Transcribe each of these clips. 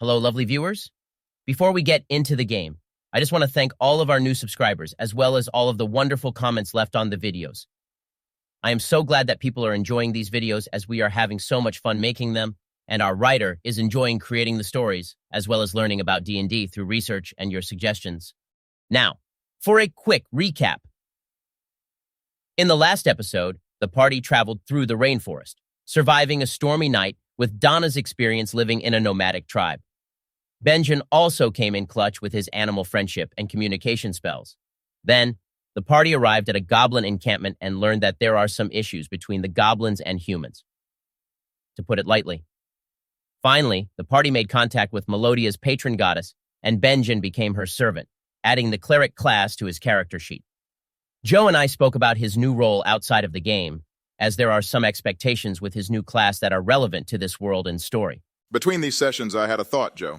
Hello, lovely viewers. Before we get into the game, I just want to thank all of our new subscribers, as well as all of the wonderful comments left on the videos. I am so glad that people are enjoying these videos as we are having so much fun making them, and our writer is enjoying creating the stories, as well as learning about D&D through research and your suggestions. Now, for a quick recap. In the last episode, the party traveled through the rainforest, surviving a stormy night with Donna's experience living in a nomadic tribe. Benjen also came in clutch with his animal friendship and communication spells. Then, the party arrived at a goblin encampment and learned that there are some issues between the goblins and humans, to put it lightly. Finally, the party made contact with Melodia's patron goddess, and Benjen became her servant, adding the cleric class to his character sheet. Joe and I spoke about his new role outside of the game, as there are some expectations with his new class that are relevant to this world and story. Between these sessions, I had a thought, Joe.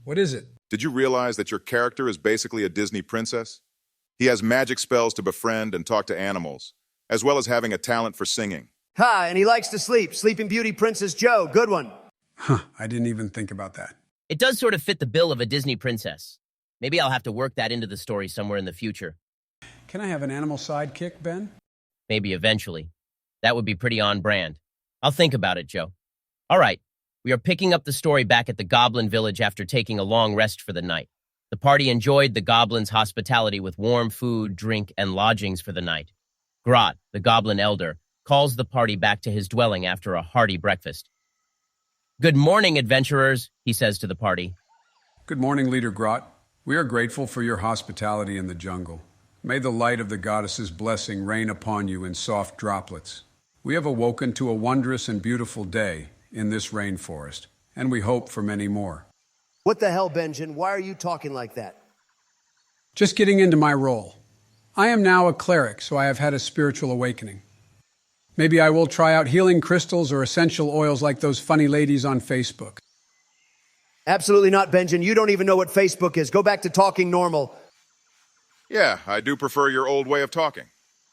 What is it? Did you realize that your character is basically a Disney princess? He has magic spells to befriend and talk to animals, as well as having a talent for singing. Ha, and he likes to sleep. Sleeping Beauty Princess Joe, good one. Huh, I didn't even think about that. It does sort of fit the bill of a Disney princess. Maybe I'll have to work that into the story somewhere in the future. Can I have an animal sidekick, Ben? Maybe eventually. That would be pretty on brand. I'll think about it, Joe. All right. We are picking up the story back at the Goblin Village after taking a long rest for the night. The party enjoyed the goblins' hospitality with warm food, drink, and lodgings for the night. Grot, the goblin elder, calls the party back to his dwelling after a hearty breakfast. "Good morning, adventurers," he says to the party. Good morning, Leader Grot. We are grateful for your hospitality in the jungle. May the light of the goddess's blessing rain upon you in soft droplets. We have awoken to a wondrous and beautiful day in this rainforest, and we hope for many more. What the hell, Benjen? Why are you talking like that? Just getting into my role. I am now a cleric, so I have had a spiritual awakening. Maybe I will try out healing crystals or essential oils like those funny ladies on Facebook. Absolutely not, Benjen. You don't even know what Facebook is. Go back to talking normal. Yeah, I do prefer your old way of talking.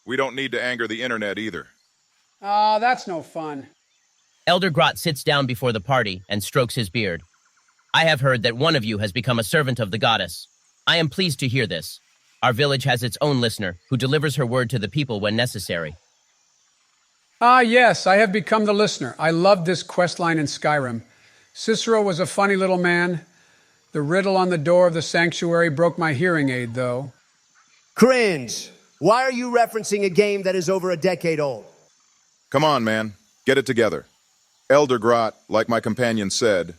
We don't need to anger the internet either. That's no fun. Elder Grot sits down before the party and strokes his beard. "I have heard that one of you has become a servant of the goddess. I am pleased to hear this. Our village has its own listener, who delivers her word to the people when necessary." Yes, I have become the listener. I loved this questline in Skyrim. Cicero was a funny little man. The riddle on the door of the sanctuary broke my hearing aid, though. Cringe. Why are you referencing a game that is over a decade old? Come on, man. Get it together. Elder Grot, like my companion said,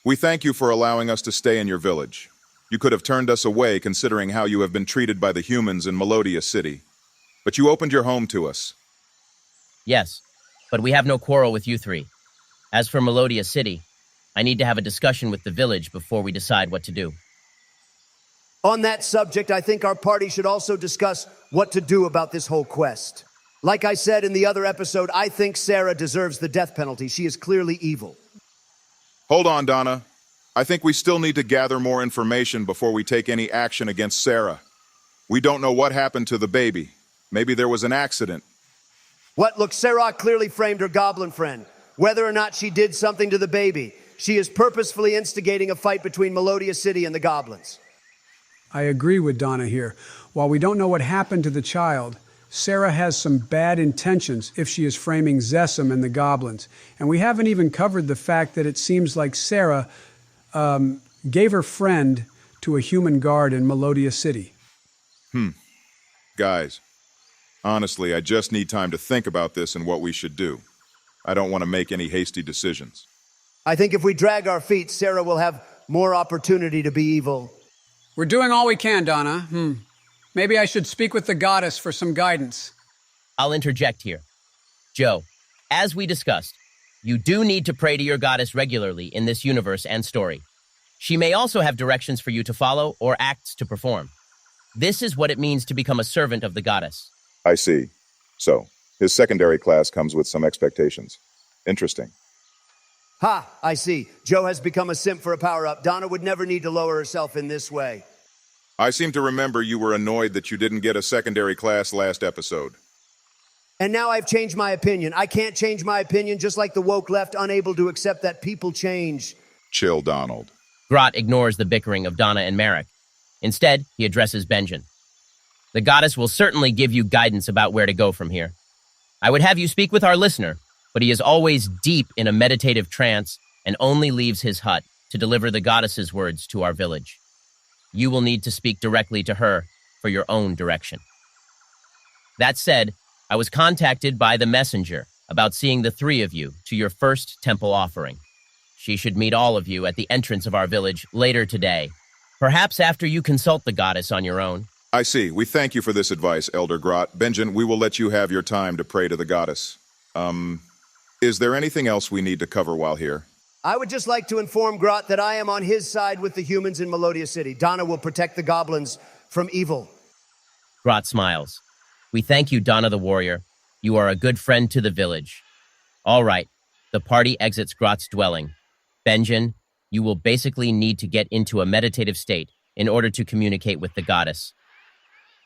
we thank you for allowing us to stay in your village. You could have turned us away considering how you have been treated by the humans in Melodia City. But you opened your home to us. "Yes, but we have no quarrel with you three. As for Melodia City, I need to have a discussion with the village before we decide what to do." On that subject, I think our party should also discuss what to do about this whole quest. Like I said in the other episode, I think Sarah deserves the death penalty. She is clearly evil. Hold on, Donna. I think we still need to gather more information before we take any action against Sarah. We don't know what happened to the baby. Maybe there was an accident. What? Look, Sarah clearly framed her goblin friend. Whether or not she did something to the baby, she is purposefully instigating a fight between Melodia City and the goblins. I agree with Donna here. While we don't know what happened to the child, Sarah has some bad intentions if she is framing Zessum and the goblins. And we haven't even covered the fact that it seems like Sarah gave her friend to a human guard in Melodia City. Guys, honestly, I just need time to think about this and what we should do. I don't want to make any hasty decisions. I think if we drag our feet, Sarah will have more opportunity to be evil. We're doing all we can, Donna. Maybe I should speak with the goddess for some guidance. I'll interject here. Joe, as we discussed, you do need to pray to your goddess regularly in this universe and story. She may also have directions for you to follow or acts to perform. This is what it means to become a servant of the goddess. I see. So, his secondary class comes with some expectations. Interesting. Ha, I see. Joe has become a simp for a power-up. Donna would never need to lower herself in this way. I seem to remember you were annoyed that you didn't get a secondary class last episode. And now I've changed my opinion. I can't change my opinion, just like the woke left unable to accept that people change. Chill, Donald. Grot ignores the bickering of Donna and Merrick. Instead, he addresses Benjen. The goddess will certainly give you guidance about where to go from here. I would have you speak with our listener, but he is always deep in a meditative trance and only leaves his hut to deliver the goddess's words to our village. You will need to speak directly to her for your own direction. That said, I was contacted by the messenger about seeing the three of you to your first temple offering. She should meet all of you at the entrance of our village later today, perhaps after you consult the goddess on your own. I see. We thank you for this advice, Elder Grot. Benjen, we will let you have your time to pray to the goddess. Is there anything else we need to cover while here? I would just like to inform Grot that I am on his side with the humans in Melodia City. Donna will protect the goblins from evil. Grot smiles. We thank you, Donna the warrior. You are a good friend to the village. All right, the party exits Grot's dwelling. Benjen, you will basically need to get into a meditative state in order to communicate with the goddess.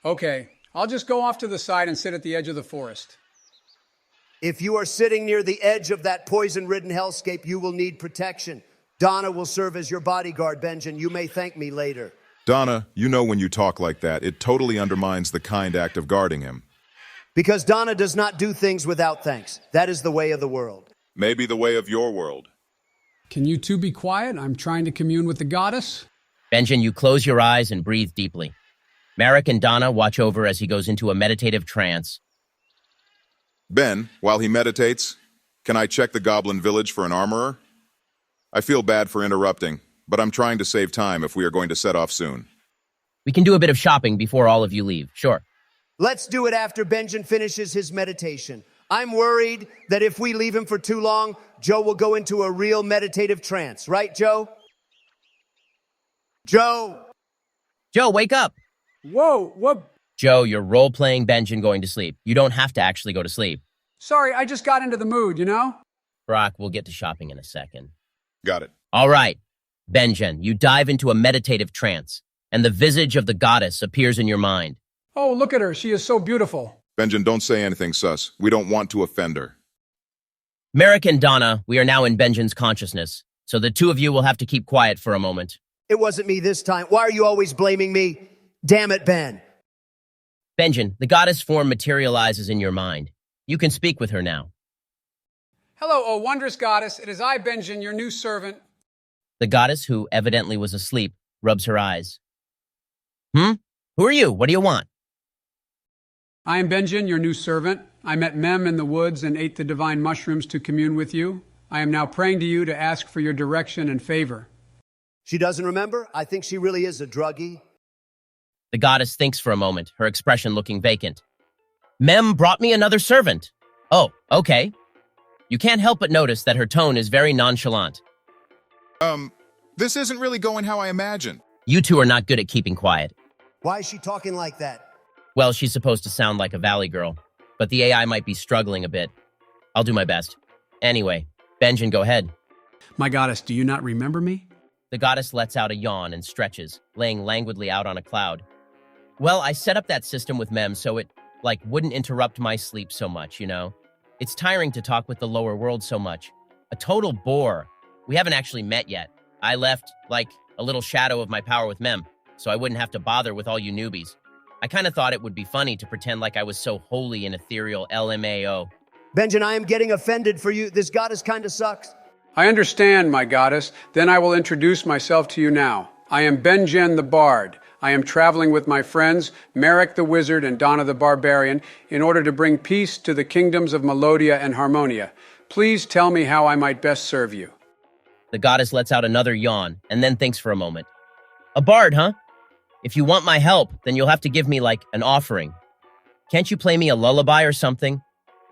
Okay, I'll just go off to the side and sit at the edge of the forest. If you are sitting near the edge of that poison-ridden hellscape, you will need protection. Donna will serve as your bodyguard, Benjen. You may thank me later. Donna, you know when you talk like that, it totally undermines the kind act of guarding him. Because Donna does not do things without thanks. That is the way of the world. Maybe the way of your world. Can you two be quiet? I'm trying to commune with the goddess. Benjen, you close your eyes and breathe deeply. Merrick and Donna watch over as he goes into a meditative trance. Ben, while he meditates, can I check the goblin village for an armorer? I feel bad for interrupting, but I'm trying to save time if we are going to set off soon. We can do a bit of shopping before all of you leave, sure. Let's do it after Benjen finishes his meditation. I'm worried that if we leave him for too long, Joe will go into a real meditative trance. Right, Joe? Joe! Joe, wake up! Whoa, what? Joe, you're role-playing Benjen going to sleep. You don't have to actually go to sleep. Sorry, I just got into the mood, you know? Brock, we'll get to shopping in a second. Got it. All right, Benjen, you dive into a meditative trance, and the visage of the goddess appears in your mind. Oh, look at her. She is so beautiful. Benjen, don't say anything sus. We don't want to offend her. Merrick and Donna, we are now in Benjen's consciousness, so the two of you will have to keep quiet for a moment. It wasn't me this time. Why are you always blaming me? Damn it, Ben. Benjen, the goddess form materializes in your mind. You can speak with her now. Hello, O wondrous goddess. It is I, Benjen, your new servant. The goddess, who evidently was asleep, rubs her eyes. Who are you? What do you want? I am Benjen, your new servant. I met Mem in the woods and ate the divine mushrooms to commune with you. I am now praying to you to ask for your direction and favor. She doesn't remember? I think she really is a druggie. The goddess thinks for a moment, her expression looking vacant. Mem brought me another servant. Oh, okay. You can't help but notice that her tone is very nonchalant. This isn't really going how I imagined. You two are not good at keeping quiet. Why is she talking like that? Well, she's supposed to sound like a valley girl, but the AI might be struggling a bit. I'll do my best. Anyway, Benjen, go ahead. My goddess, do you not remember me? The goddess lets out a yawn and stretches, laying languidly out on a cloud. Well, I set up that system with Mem so it, wouldn't interrupt my sleep so much, you know? It's tiring to talk with the lower world so much. A total bore. We haven't actually met yet. I left, a little shadow of my power with Mem, so I wouldn't have to bother with all you newbies. I kind of thought it would be funny to pretend like I was so holy and ethereal LMAO. Benjen, I am getting offended for you. This goddess kind of sucks. I understand, my goddess. Then I will introduce myself to you now. I am Benjen the Bard. I am traveling with my friends, Merrick the Wizard and Donna the Barbarian, in order to bring peace to the kingdoms of Melodia and Harmonia. Please tell me how I might best serve you. The goddess lets out another yawn and then thinks for a moment. A bard, huh? If you want my help, then you'll have to give me, an offering. Can't you play me a lullaby or something?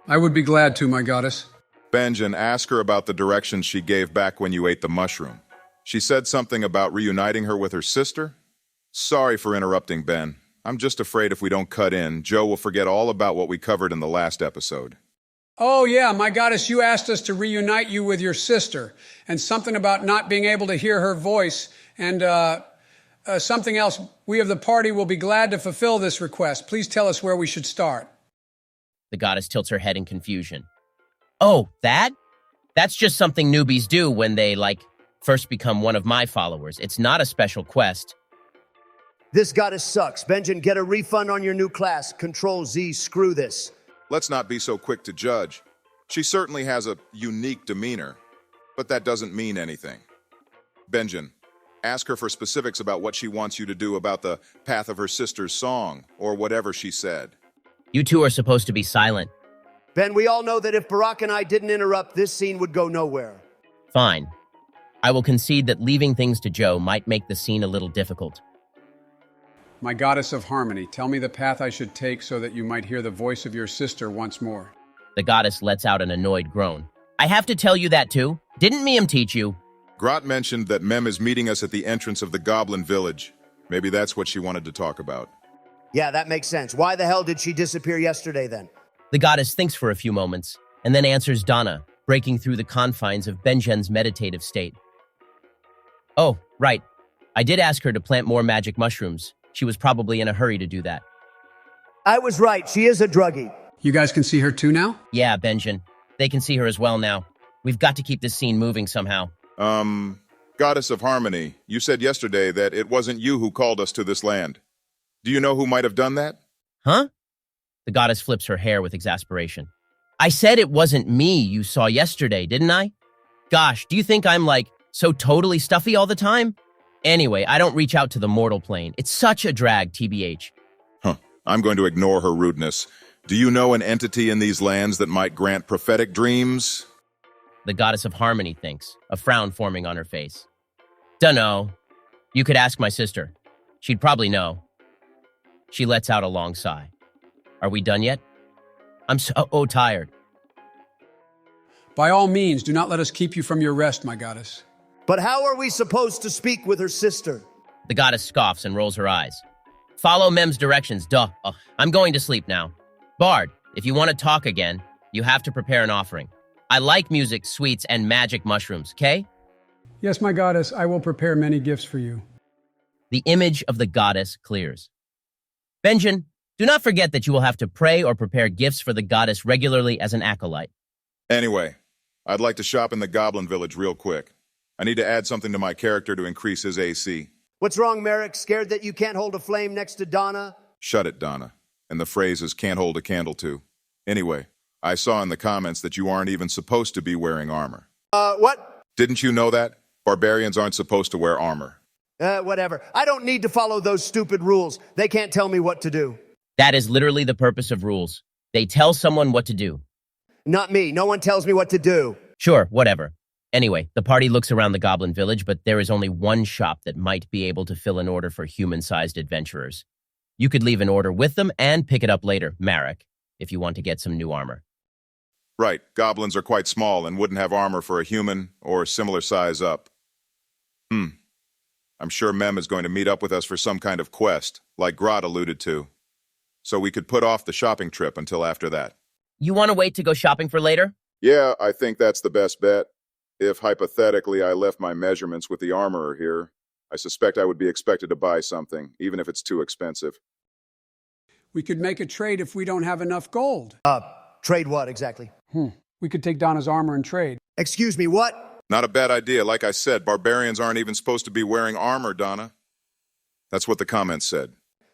I would be glad to, my goddess. Benjen, ask her about the directions she gave back when you ate the mushroom. She said something about reuniting her with her sister? Sorry for interrupting, Ben. I'm just afraid if we don't cut in, Joe will forget all about what we covered in the last episode. Oh, yeah, my goddess, you asked us to reunite you with your sister, and something about not being able to hear her voice, and something else. We of the party will be glad to fulfill this request. Please tell us where we should start. The goddess tilts her head in confusion. Oh, that? That's just something newbies do when they, First become one of my followers. It's not a special quest. This goddess sucks. Benjamin, get a refund on your new class. Control Z, screw this. Let's not be so quick to judge. She certainly has a unique demeanor, but that doesn't mean anything. Benjamin, ask her for specifics about what she wants you to do about the path of her sister's song, or whatever she said. You two are supposed to be silent. Ben, we all know that if Barack and I didn't interrupt, this scene would go nowhere. Fine. I will concede that leaving things to Joe might make the scene a little difficult. My goddess of harmony, tell me the path I should take so that you might hear the voice of your sister once more. The goddess lets out an annoyed groan. I have to tell you that too? Didn't Mem teach you? Grot mentioned that Mem is meeting us at the entrance of the Goblin Village. Maybe that's what she wanted to talk about. Yeah, that makes sense. Why the hell did she disappear yesterday then? The goddess thinks for a few moments, and then answers Donna, breaking through the confines of Benjen's meditative state. Oh, right. I did ask her to plant more magic mushrooms. She was probably in a hurry to do that. I was right. She is a druggie. You guys can see her too now? Yeah, Benjen. They can see her as well now. We've got to keep this scene moving somehow. Goddess of Harmony, you said yesterday that it wasn't you who called us to this land. Do you know who might have done that? Huh? The goddess flips her hair with exasperation. I said it wasn't me you saw yesterday, didn't I? Gosh, do you think I'm so totally stuffy all the time? Anyway, I don't reach out to the mortal plane. It's such a drag, TBH. I'm going to ignore her rudeness. Do you know an entity in these lands that might grant prophetic dreams? The goddess of harmony thinks, a frown forming on her face. Dunno. You could ask my sister. She'd probably know. She lets out a long sigh. Are we done yet? I'm so tired. By all means, do not let us keep you from your rest, my goddess. But how are we supposed to speak with her sister? The goddess scoffs and rolls her eyes. Follow Mem's directions, duh. Oh, I'm going to sleep now. Bard, if you want to talk again, you have to prepare an offering. I like music, sweets, and magic mushrooms, okay? Yes, my goddess, I will prepare many gifts for you. The image of the goddess clears. Benjen, do not forget that you will have to pray or prepare gifts for the goddess regularly as an acolyte. Anyway, I'd like to shop in the Goblin Village real quick. I need to add something to my character to increase his AC. What's wrong, Merrick? Scared that you can't hold a flame next to Donna? Shut it, Donna. And the phrase is can't hold a candle to. Anyway, I saw in the comments that you aren't even supposed to be wearing armor. What? Didn't you know that? Barbarians aren't supposed to wear armor. Whatever. I don't need to follow those stupid rules. They can't tell me what to do. That is literally the purpose of rules. They tell someone what to do. Not me. No one tells me what to do. Sure, whatever. Anyway, the party looks around the Goblin Village, but there is only one shop that might be able to fill an order for human-sized adventurers. You could leave an order with them and pick it up later, Marek, if you want to get some new armor. Right, goblins are quite small and wouldn't have armor for a human or similar size up. I'm sure Mem is going to meet up with us for some kind of quest, like Grot alluded to. So we could put off the shopping trip until after that. You want to wait to go shopping for later? Yeah, I think that's the best bet. If, hypothetically, I left my measurements with the armorer here, I suspect I would be expected to buy something, even if it's too expensive. We could make a trade if we don't have enough gold. Trade what exactly? We could take Donna's armor and trade. Excuse me, what? Not a bad idea. Like I said, barbarians aren't even supposed to be wearing armor, Donna. That's what the comments said.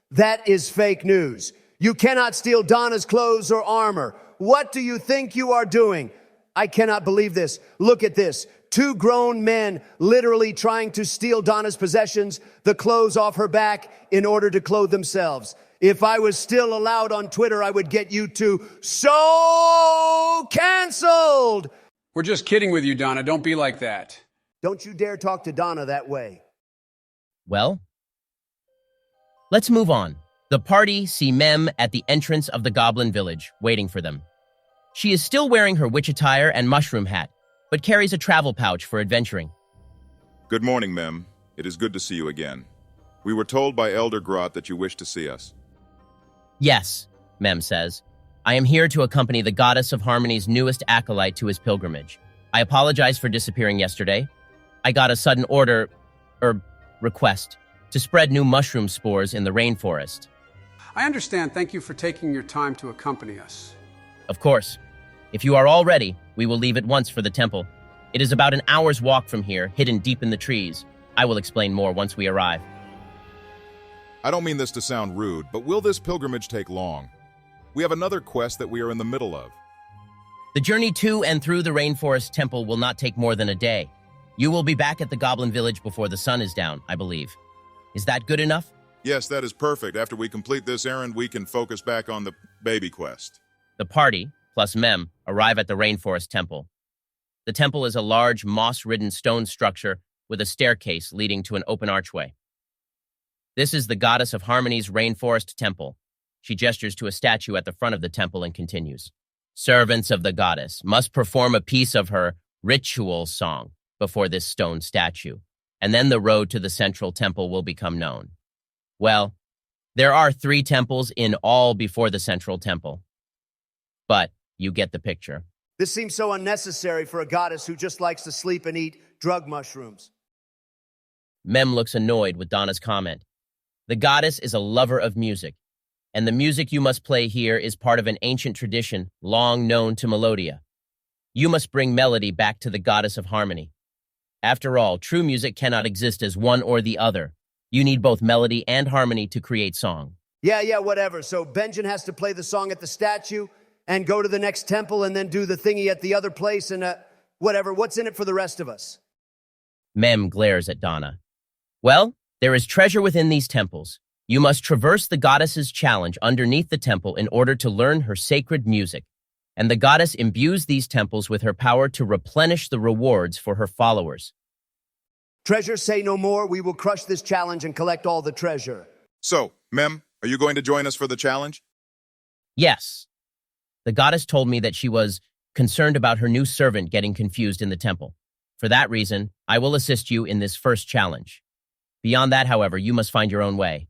That is fake news. You cannot steal Donna's clothes or armor. What do you think you are doing? I cannot believe this. Look at this. Two grown men literally trying to steal Donna's possessions, the clothes off her back, in order to clothe themselves. If I was still allowed on Twitter, I would get you two so canceled. We're just kidding with you, Donna. Don't be like that. Don't you dare talk to Donna that way. Well, let's move on. The party see Mem at the entrance of the Goblin Village, waiting for them. She is still wearing her witch attire and mushroom hat, but carries a travel pouch for adventuring. Good morning, Mem. It is good to see you again. We were told by Elder Grot that you wish to see us. Yes, Mem says. I am here to accompany the Goddess of Harmony's newest acolyte to his pilgrimage. I apologize for disappearing yesterday. I got a sudden request to spread new mushroom spores in the rainforest. I understand. Thank you for taking your time to accompany us. Of course. If you are all ready, we will leave at once for the temple. It is about an hour's walk from here, hidden deep in the trees. I will explain more once we arrive. I don't mean this to sound rude, but will this pilgrimage take long? We have another quest that we are in the middle of. The journey to and through the rainforest temple will not take more than a day. You will be back at the goblin village before the sun is down, I believe. Is that good enough? Yes, that is perfect. After we complete this errand, we can focus back on the baby quest. The party, plus Mem, arrive at the rainforest temple. The temple is a large, moss-ridden stone structure with a staircase leading to an open archway. This is the goddess of harmony's rainforest temple. She gestures to a statue at the front of the temple and continues. Servants of the goddess must perform a piece of her ritual song before this stone statue, and then the road to the central temple will become known. Well, there are 3 temples in all before the central temple. But you get the picture. This seems so unnecessary for a goddess who just likes to sleep and eat drug mushrooms. Mem looks annoyed with Donna's comment. The goddess is a lover of music, and the music you must play here is part of an ancient tradition long known to Melodia. You must bring melody back to the goddess of harmony. After all, true music cannot exist as one or the other. You need both melody and harmony to create song. Yeah, whatever. So Benjamin has to play the song at the statue and go to the next temple and then do the thingy at the other place and whatever. What's in it for the rest of us? Mem glares at Donna. Well, there is treasure within these temples. You must traverse the goddess's challenge underneath the temple in order to learn her sacred music. And the goddess imbues these temples with her power to replenish the rewards for her followers. Treasure, say no more. We will crush this challenge and collect all the treasure. So, Mem, are you going to join us for the challenge? Yes. The goddess told me that she was concerned about her new servant getting confused in the temple. For that reason, I will assist you in this first challenge. Beyond that, however, you must find your own way.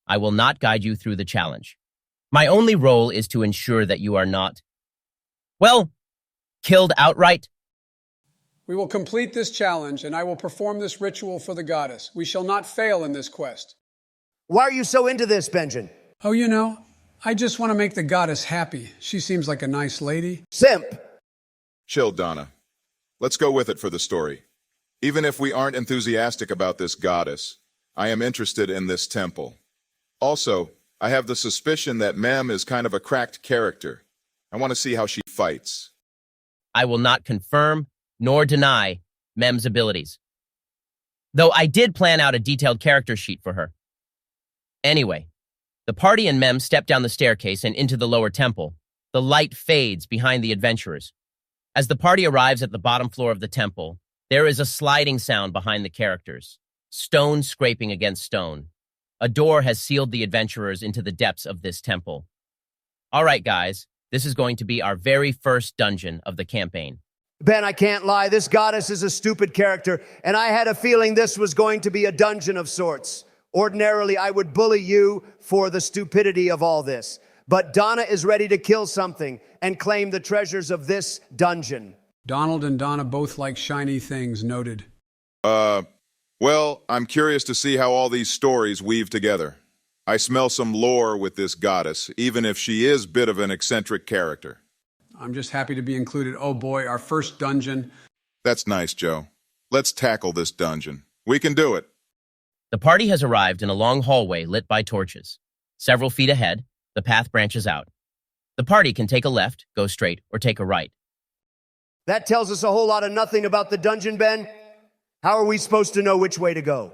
I will not guide you through the challenge. My only role is to ensure that you are not, well, killed outright. We will complete this challenge, and I will perform this ritual for the goddess. We shall not fail in this quest. Why are you so into this, Benjamin? Oh, I just want to make the goddess happy. She seems like a nice lady. Simp. Chill, Donna. Let's go with it for the story. Even if we aren't enthusiastic about this goddess, I am interested in this temple. Also, I have the suspicion that Mem is kind of a cracked character. I want to see how she fights. I will not confirm nor deny Mem's abilities, though I did plan out a detailed character sheet for her. Anyway, the party and Mem step down the staircase and into the lower temple. The light fades behind the adventurers. As the party arrives at the bottom floor of the temple, there is a sliding sound behind the characters, stone scraping against stone. A door has sealed the adventurers into the depths of this temple. All right, guys, this is going to be our very first dungeon of the campaign. Ben, I can't lie. This goddess is a stupid character, and I had a feeling this was going to be a dungeon of sorts. Ordinarily, I would bully you for the stupidity of all this. But Donna is ready to kill something and claim the treasures of this dungeon. Donald and Donna both like shiny things, noted. Well, I'm curious to see how all these stories weave together. I smell some lore with this goddess, even if she is a bit of an eccentric character. I'm just happy to be included. Oh boy, our first dungeon. That's nice, Joe. Let's tackle this dungeon. We can do it. The party has arrived in a long hallway lit by torches. Several feet ahead, the path branches out. The party can take a left, go straight, or take a right. That tells us a whole lot of nothing about the dungeon, Ben. How are we supposed to know which way to go?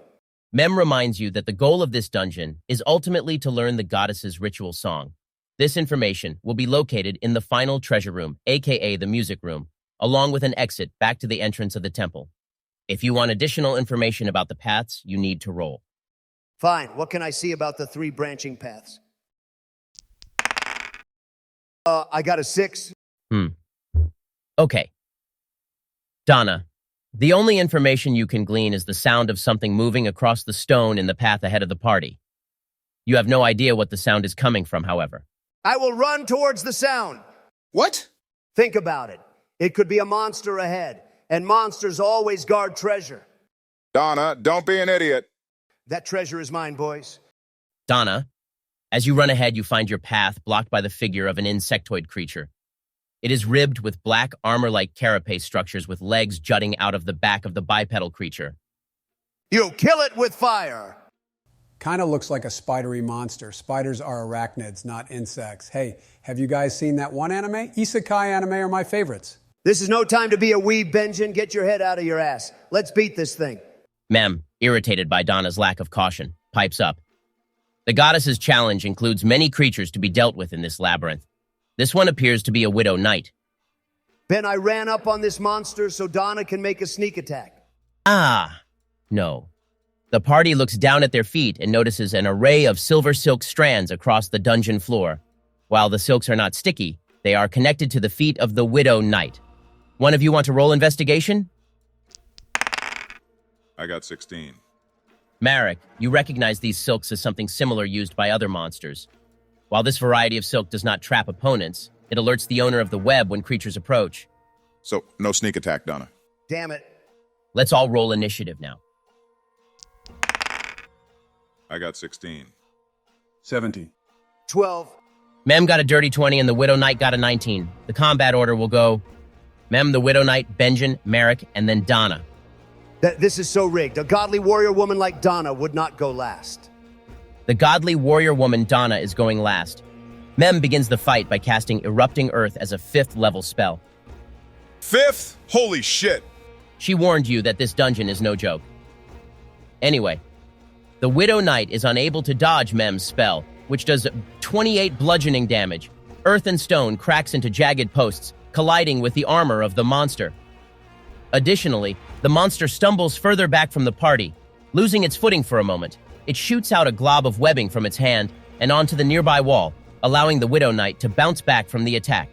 Mem reminds you that the goal of this dungeon is ultimately to learn the goddess's ritual song. This information will be located in the final treasure room, aka the music room, along with an exit back to the entrance of the temple. If you want additional information about the paths, you need to roll. Fine. What can I see about the 3 branching paths? I got a 6. Okay. Donna, the only information you can glean is the sound of something moving across the stone in the path ahead of the party. You have no idea what the sound is coming from, however. I will run towards the sound. What? Think about it. It could be a monster ahead, and monsters always guard treasure. Donna, don't be an idiot. That treasure is mine, boys. Donna, as you run ahead, you find your path blocked by the figure of an insectoid creature. It is ribbed with black armor-like carapace structures with legs jutting out of the back of the bipedal creature. You kill it with fire. Kind of looks like a spidery monster. Spiders are arachnids, not insects. Hey, have you guys seen that one anime? Isekai anime are my favorites. This is no time to be a weeb, Benjamin. Get your head out of your ass. Let's beat this thing. Mem, irritated by Donna's lack of caution, pipes up. The goddess's challenge includes many creatures to be dealt with in this labyrinth. This one appears to be a widow knight. Ben, I ran up on this monster so Donna can make a sneak attack. Ah, no. The party looks down at their feet and notices an array of silver silk strands across the dungeon floor. While the silks are not sticky, they are connected to the feet of the widow knight. One of you want to roll investigation? I got 16. Marek, you recognize these silks as something similar used by other monsters. While this variety of silk does not trap opponents, it alerts the owner of the web when creatures approach. So, no sneak attack, Donna. Damn it. Let's all roll initiative now. I got 16. 17. 12. Mem got a dirty 20 and the Widow Knight got a 19. The combat order will go Mem, the Widow Knight, Benjen, Marek, and then Donna. This is so rigged. A godly warrior woman like Donna would not go last. The godly warrior woman Donna is going last. Mem begins the fight by casting Erupting Earth as a 5th level spell. 5th? Holy shit! She warned you that this dungeon is no joke. Anyway, the Widow Knight is unable to dodge Mem's spell, which does 28 bludgeoning damage. Earth and stone cracks into jagged posts, colliding with the armor of the monster. Additionally, the monster stumbles further back from the party, losing its footing for a moment. It shoots out a glob of webbing from its hand and onto the nearby wall, allowing the Widow Knight to bounce back from the attack.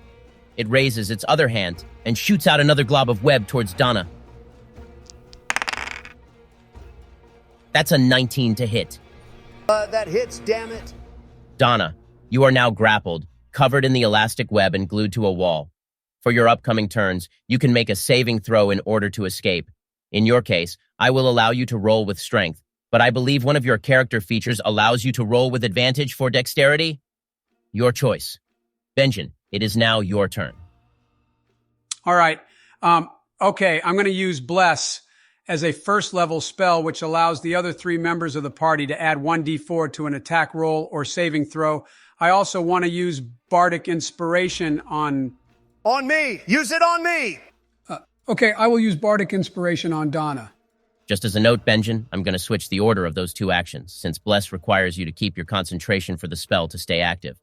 It raises its other hand and shoots out another glob of web towards Donna. That's a 19 to hit. That hits, damn it. Donna, you are now grappled, covered in the elastic web and glued to a wall. For your upcoming turns, you can make a saving throw in order to escape. In your case, I will allow you to roll with strength, but I believe one of your character features allows you to roll with advantage for dexterity. Your choice. Benjen, it is now your turn. All right. Okay, I'm going to use Bless as a 1st level spell, which allows the other 3 members of the party to add 1d4 to an attack roll or saving throw. I also want to use Bardic Inspiration on... On me! Use it on me! Okay, I will use Bardic Inspiration on Donna. Just as a note, Benjen, I'm going to switch the order of those 2 actions, since Bless requires you to keep your concentration for the spell to stay active.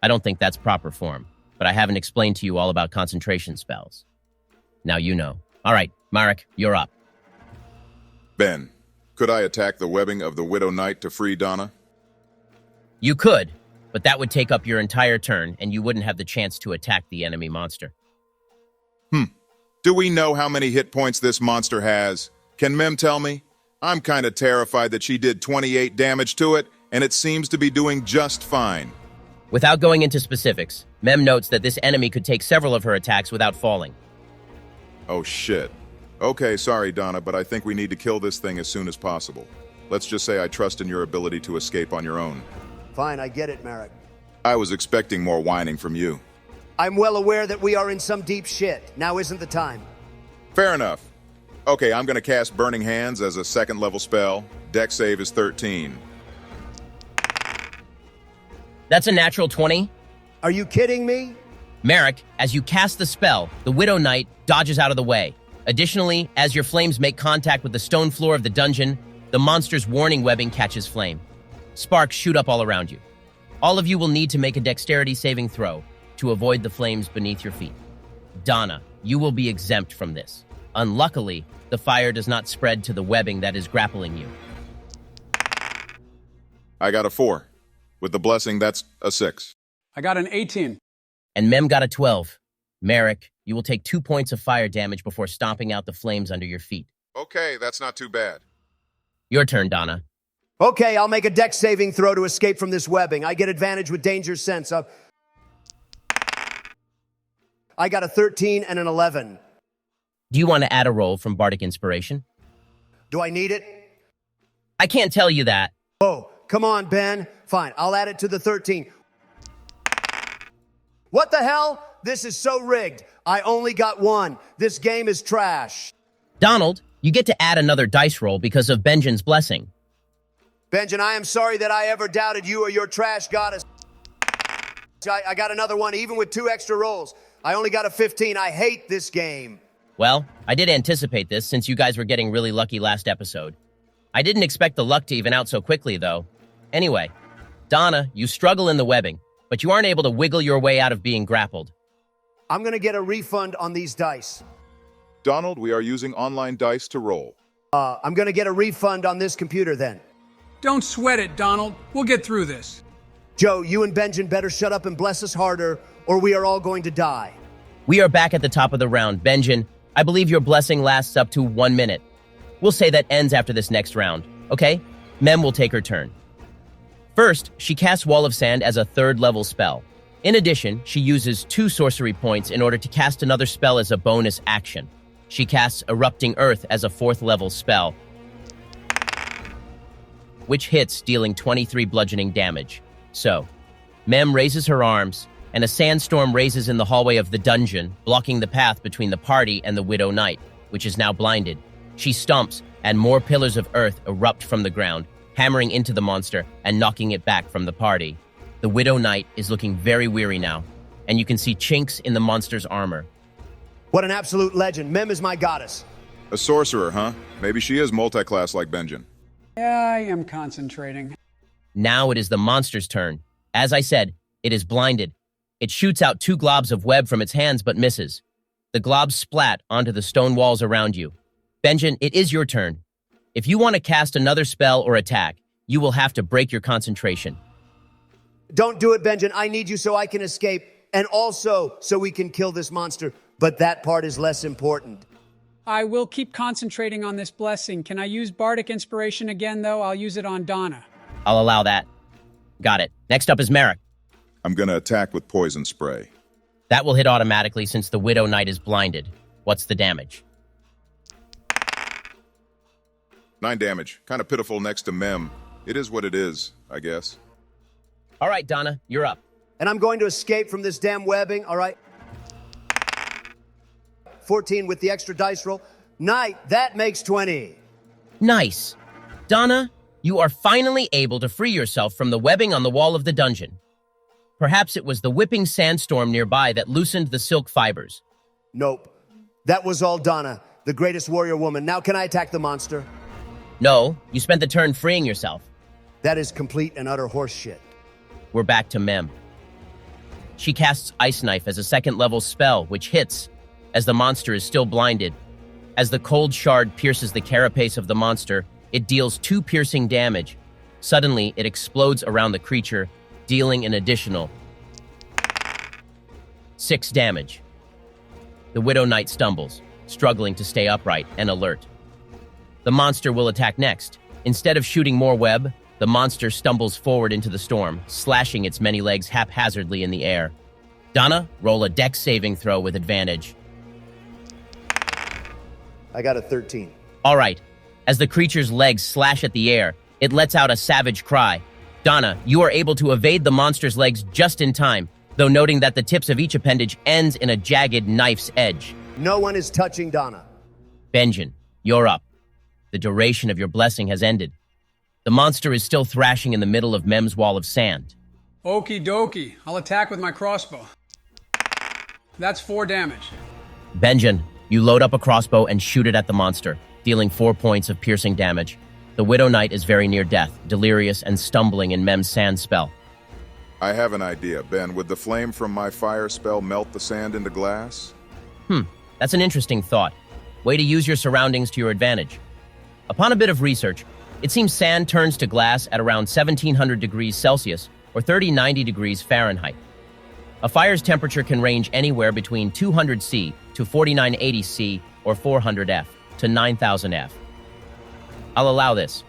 I don't think that's proper form, but I haven't explained to you all about concentration spells. Now you know. All right, Marek, you're up. Ben, could I attack the webbing of the Widow Knight to free Donna? You could, but that would take up your entire turn, and you wouldn't have the chance to attack the enemy monster. Do we know how many hit points this monster has? Can Mem tell me? I'm kind of terrified that she did 28 damage to it, and it seems to be doing just fine. Without going into specifics, Mem notes that this enemy could take several of her attacks without falling. Oh shit. Okay, sorry Donna, but I think we need to kill this thing as soon as possible. Let's just say I trust in your ability to escape on your own. Fine, I get it, Marek. I was expecting more whining from you. I'm well aware that we are in some deep shit. Now isn't the time. Fair enough. Okay, I'm going to cast Burning Hands as a 2nd level spell. Dex save is 13. That's a natural 20. Are you kidding me? Marek, as you cast the spell, the Widow Knight dodges out of the way. Additionally, as your flames make contact with the stone floor of the dungeon, the monster's warning webbing catches flame. Sparks shoot up all around you. All of you will need to make a dexterity saving throw to avoid the flames beneath your feet. Donna, you will be exempt from this. Unluckily, the fire does not spread to the webbing that is grappling you. I got a 4. With the blessing, that's a 6. I got an 18. And Mem got a 12. Marek, you will take 2 points of fire damage before stomping out the flames under your feet. Okay, that's not too bad. Your turn, Donna. Okay, I'll make a dex saving throw to escape from this webbing. I get advantage with danger sense. I got a 13 and an 11. Do you want to add a roll from Bardic Inspiration? Do I need it? I can't tell you that. Oh, come on, Ben. Fine, I'll add it to the 13. What the hell? This is so rigged. I only got one. This game is trash. Donald, you get to add another dice roll because of Benjamin's blessing. Benjamin, I am sorry that I ever doubted you or your trash goddess. I got another one, even with 2 extra rolls. I only got a 15. I hate this game. Well, I did anticipate this since you guys were getting really lucky last episode. I didn't expect the luck to even out so quickly, though. Anyway, Donna, you struggle in the webbing, but you aren't able to wiggle your way out of being grappled. I'm gonna get a refund on these dice. Donald, we are using online dice to roll. I'm gonna get a refund on this computer then. Don't sweat it, Donald. We'll get through this. Joe, you and Benjamin better shut up and bless us harder, or we are all going to die. We are back at the top of the round. Benjamin, I believe your blessing lasts up to 1 minute. We'll say that ends after this next round, okay? Mem will take her turn. First, she casts Wall of Sand as a 3rd level spell. In addition, she uses 2 sorcery points in order to cast another spell as a bonus action. She casts Erupting Earth as a 4th level spell, which hits, dealing 23 bludgeoning damage. So, Mem raises her arms, and a sandstorm raises in the hallway of the dungeon, blocking the path between the party and the Widow Knight, which is now blinded. She stomps, and more pillars of earth erupt from the ground, hammering into the monster and knocking it back from the party. The Widow Knight is looking very weary now, and you can see chinks in the monster's armor. What an absolute legend. Mem is my goddess. A sorcerer, huh? Maybe she is multi-class like Benjamin. Yeah, I am concentrating. Now it is the monster's turn. As I said, it is blinded. It shoots out 2 globs of web from its hands but misses. The globs splat onto the stone walls around you. Benjamin, it is your turn. If you want to cast another spell or attack, you will have to break your concentration. Don't do it, Benjamin. I need you so I can escape, and also so we can kill this monster. But that part is less important. I will keep concentrating on this blessing. Can I use Bardic Inspiration again, though? I'll use it on Donna. I'll allow that. Got it. Next up is Merrick. I'm gonna attack with poison spray. That will hit automatically since the Widow Knight is blinded. What's the damage? 9 damage. Kind of pitiful next to Mem. It is what it is, I guess. All right, Donna, you're up. And I'm going to escape from this damn webbing, all right? 14 with the extra dice roll. Knight, that makes 20. Nice. Donna, you are finally able to free yourself from the webbing on the wall of the dungeon. Perhaps it was the whipping sandstorm nearby that loosened the silk fibers. Nope. That was all Donna, the greatest warrior woman. Now can I attack the monster? No, you spent the turn freeing yourself. That is complete and utter horseshit. We're back to Mem. She casts Ice Knife as a 2nd level spell, which hits, as the monster is still blinded. As the cold shard pierces the carapace of the monster, it deals 2 piercing damage. Suddenly, it explodes around the creature, dealing an additional 6 damage. The Widow Knight stumbles, struggling to stay upright and alert. The monster will attack next. Instead of shooting more web, the monster stumbles forward into the storm, slashing its many legs haphazardly in the air. Donna, roll a dex saving throw with advantage. I got a 13. All right. As the creature's legs slash at the air, it lets out a savage cry. Donna, you are able to evade the monster's legs just in time, though noting that the tips of each appendage ends in a jagged knife's edge. No one is touching Donna. Benjamin, you're up. The duration of your blessing has ended. The monster is still thrashing in the middle of Mem's wall of sand. Okie dokie. I'll attack with my crossbow. That's 4 damage. Benjamin, you load up a crossbow and shoot it at the monster, dealing 4 points of piercing damage. The Widow Knight is very near death, delirious and stumbling in Mem's sand spell. I have an idea, Ben. Would the flame from my fire spell melt the sand into glass? That's an interesting thought. Way to use your surroundings to your advantage. Upon a bit of research, it seems sand turns to glass at around 1700 degrees Celsius or 3090 degrees Fahrenheit. A fire's temperature can range anywhere between 200 C to 4980 C or 400 F to 9000 F. I'll allow this.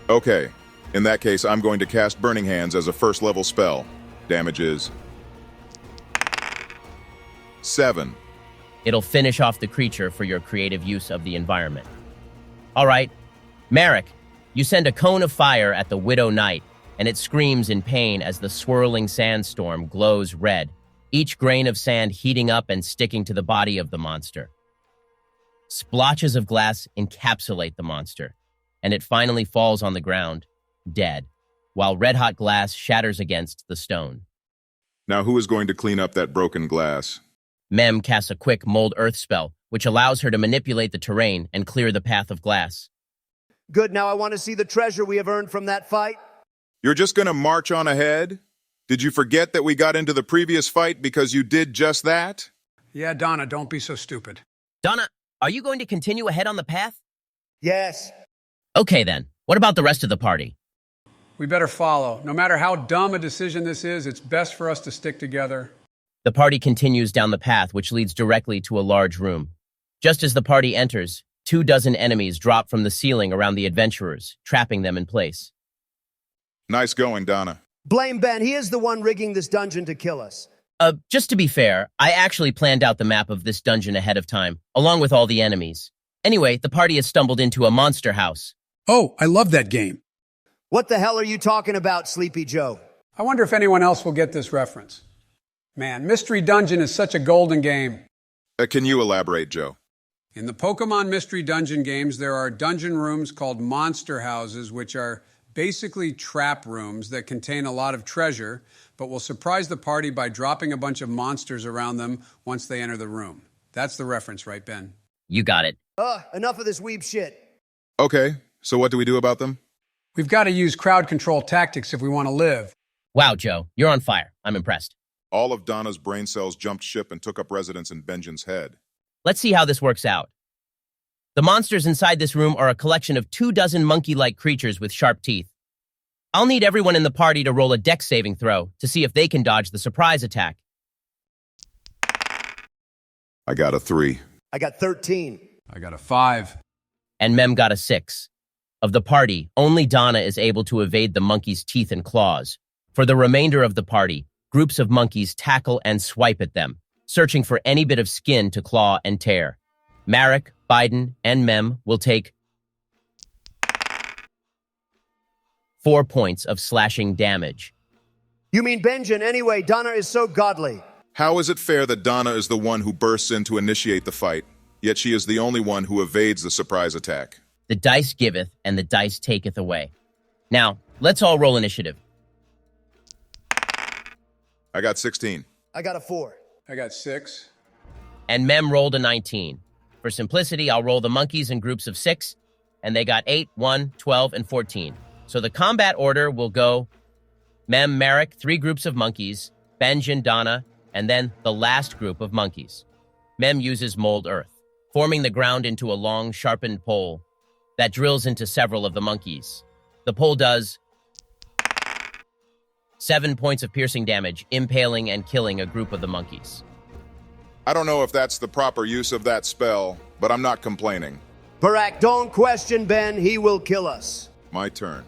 Okay. In that case, I'm going to cast Burning Hands as a 1st level spell. Damage is 7. It'll finish off the creature for your creative use of the environment. All right, Merrick, you send a cone of fire at the Widow Knight, and it screams in pain as the swirling sandstorm glows red. each grain of sand heating up and sticking to the body of the monster. Splotches of glass encapsulate the monster, and it finally falls on the ground, dead, while red-hot glass shatters against the stone. Now who is going to clean up that broken glass? Mem casts a quick mold earth spell, which allows her to manipulate the terrain and clear the path of glass. Good, now I want to see the treasure we have earned from that fight. You're just going to march on ahead? Did you forget that we got into the previous fight because you did just that? Yeah, Donna, don't be so stupid. Donna, are you going to continue ahead on the path? Yes. Okay then, what about the rest of the party? We better follow. No matter how dumb a decision this is, it's best for us to stick together. The party continues down the path, which leads directly to a large room. Just as the party enters, 24 enemies drop from the ceiling around the adventurers, trapping them in place. Nice going, Donna. Blame Ben, he is the one rigging this dungeon to kill us. Just to be fair, I actually planned out the map of this dungeon ahead of time, along with all the enemies. Anyway, the party has stumbled into a monster house. Oh, I love that game. What the hell are you talking about, Sleepy Joe? I wonder if anyone else will get this reference. Man, Mystery Dungeon is such a golden game. Can you elaborate, Joe? In the Pokemon Mystery Dungeon games, there are dungeon rooms called monster houses, which are basically trap rooms that contain a lot of treasure, but will surprise the party by dropping a bunch of monsters around them once they enter the room. That's the reference, right, Ben? You got it. Enough of this weeb shit. Okay, so what do we do about them? We've got to use crowd control tactics if we want to live. Wow, Joe, you're on fire. I'm impressed. All of Donna's brain cells jumped ship and took up residence in Benjamin's head. Let's see how this works out. The monsters inside this room are a collection of 24 monkey-like creatures with sharp teeth. I'll need everyone in the party to roll a dex saving throw to see if they can dodge the surprise attack. I got a 3. I got 13. I got a 5. And Mem got a 6. Of the party, only Donna is able to evade the monkey's teeth and claws. For the remainder of the party, groups of monkeys tackle and swipe at them, searching for any bit of skin to claw and tear. Marek, Biden, and Mem will take 4 points of slashing damage. You mean Benjamin? Anyway, Donna is so godly. How is it fair that Donna is the one who bursts in to initiate the fight, yet she is the only one who evades the surprise attack? The dice giveth, and the dice taketh away. Now, let's all roll initiative. I got 16. I got a 4. I got 6. And Mem rolled a 19. For simplicity, I'll roll the monkeys in groups of 6, and they got 8, 1, 12, and 14. So the combat order will go Mem, Marek, 3 groups of monkeys, Benjamin, Donna, and then the last group of monkeys. Mem uses mold earth, forming the ground into a long, sharpened pole that drills into several of the monkeys. The pole does 7 points of piercing damage, impaling and killing a group of the monkeys. I don't know if that's the proper use of that spell, but I'm not complaining. Barak, don't question Ben. He will kill us. My turn.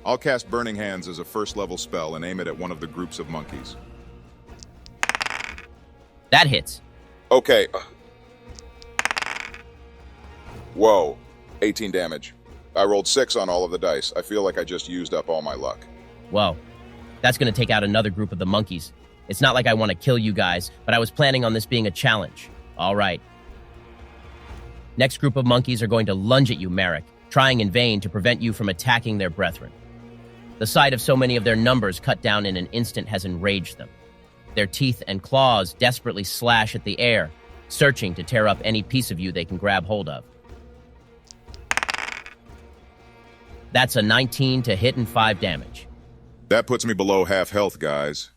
I'll cast Burning Hands as a first-level spell and aim it at one of the groups of monkeys. That hits. Okay. Whoa. 18 damage. I rolled 6 on all of the dice. I feel like I just used up all my luck. Whoa. That's going to take out another group of the monkeys. It's not like I want to kill you guys, but I was planning on this being a challenge. All right. Next group of monkeys are going to lunge at you, Marek, trying in vain to prevent you from attacking their brethren. The sight of so many of their numbers cut down in an instant has enraged them. Their teeth and claws desperately slash at the air, searching to tear up any piece of you they can grab hold of. That's a 19 to hit and 5 damage. That puts me below half health, guys.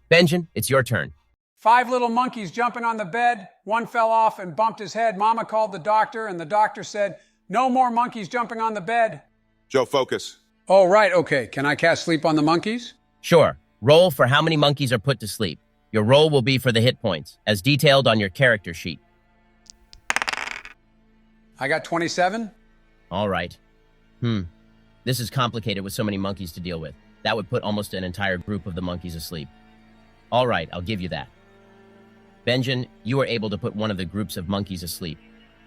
Benjamin, it's your turn. 5 little monkeys jumping on the bed. One fell off and bumped his head. Mama called the doctor, and the doctor said, "No more monkeys jumping on the bed." Joe, focus. Oh, right, okay. Can I cast sleep on the monkeys? Sure. Roll for how many monkeys are put to sleep. Your roll will be for the hit points, as detailed on your character sheet. I got 27. All right. This is complicated with so many monkeys to deal with. That would put almost an entire group of the monkeys asleep. All right, I'll give you that. Benjamin, you were able to put one of the groups of monkeys asleep.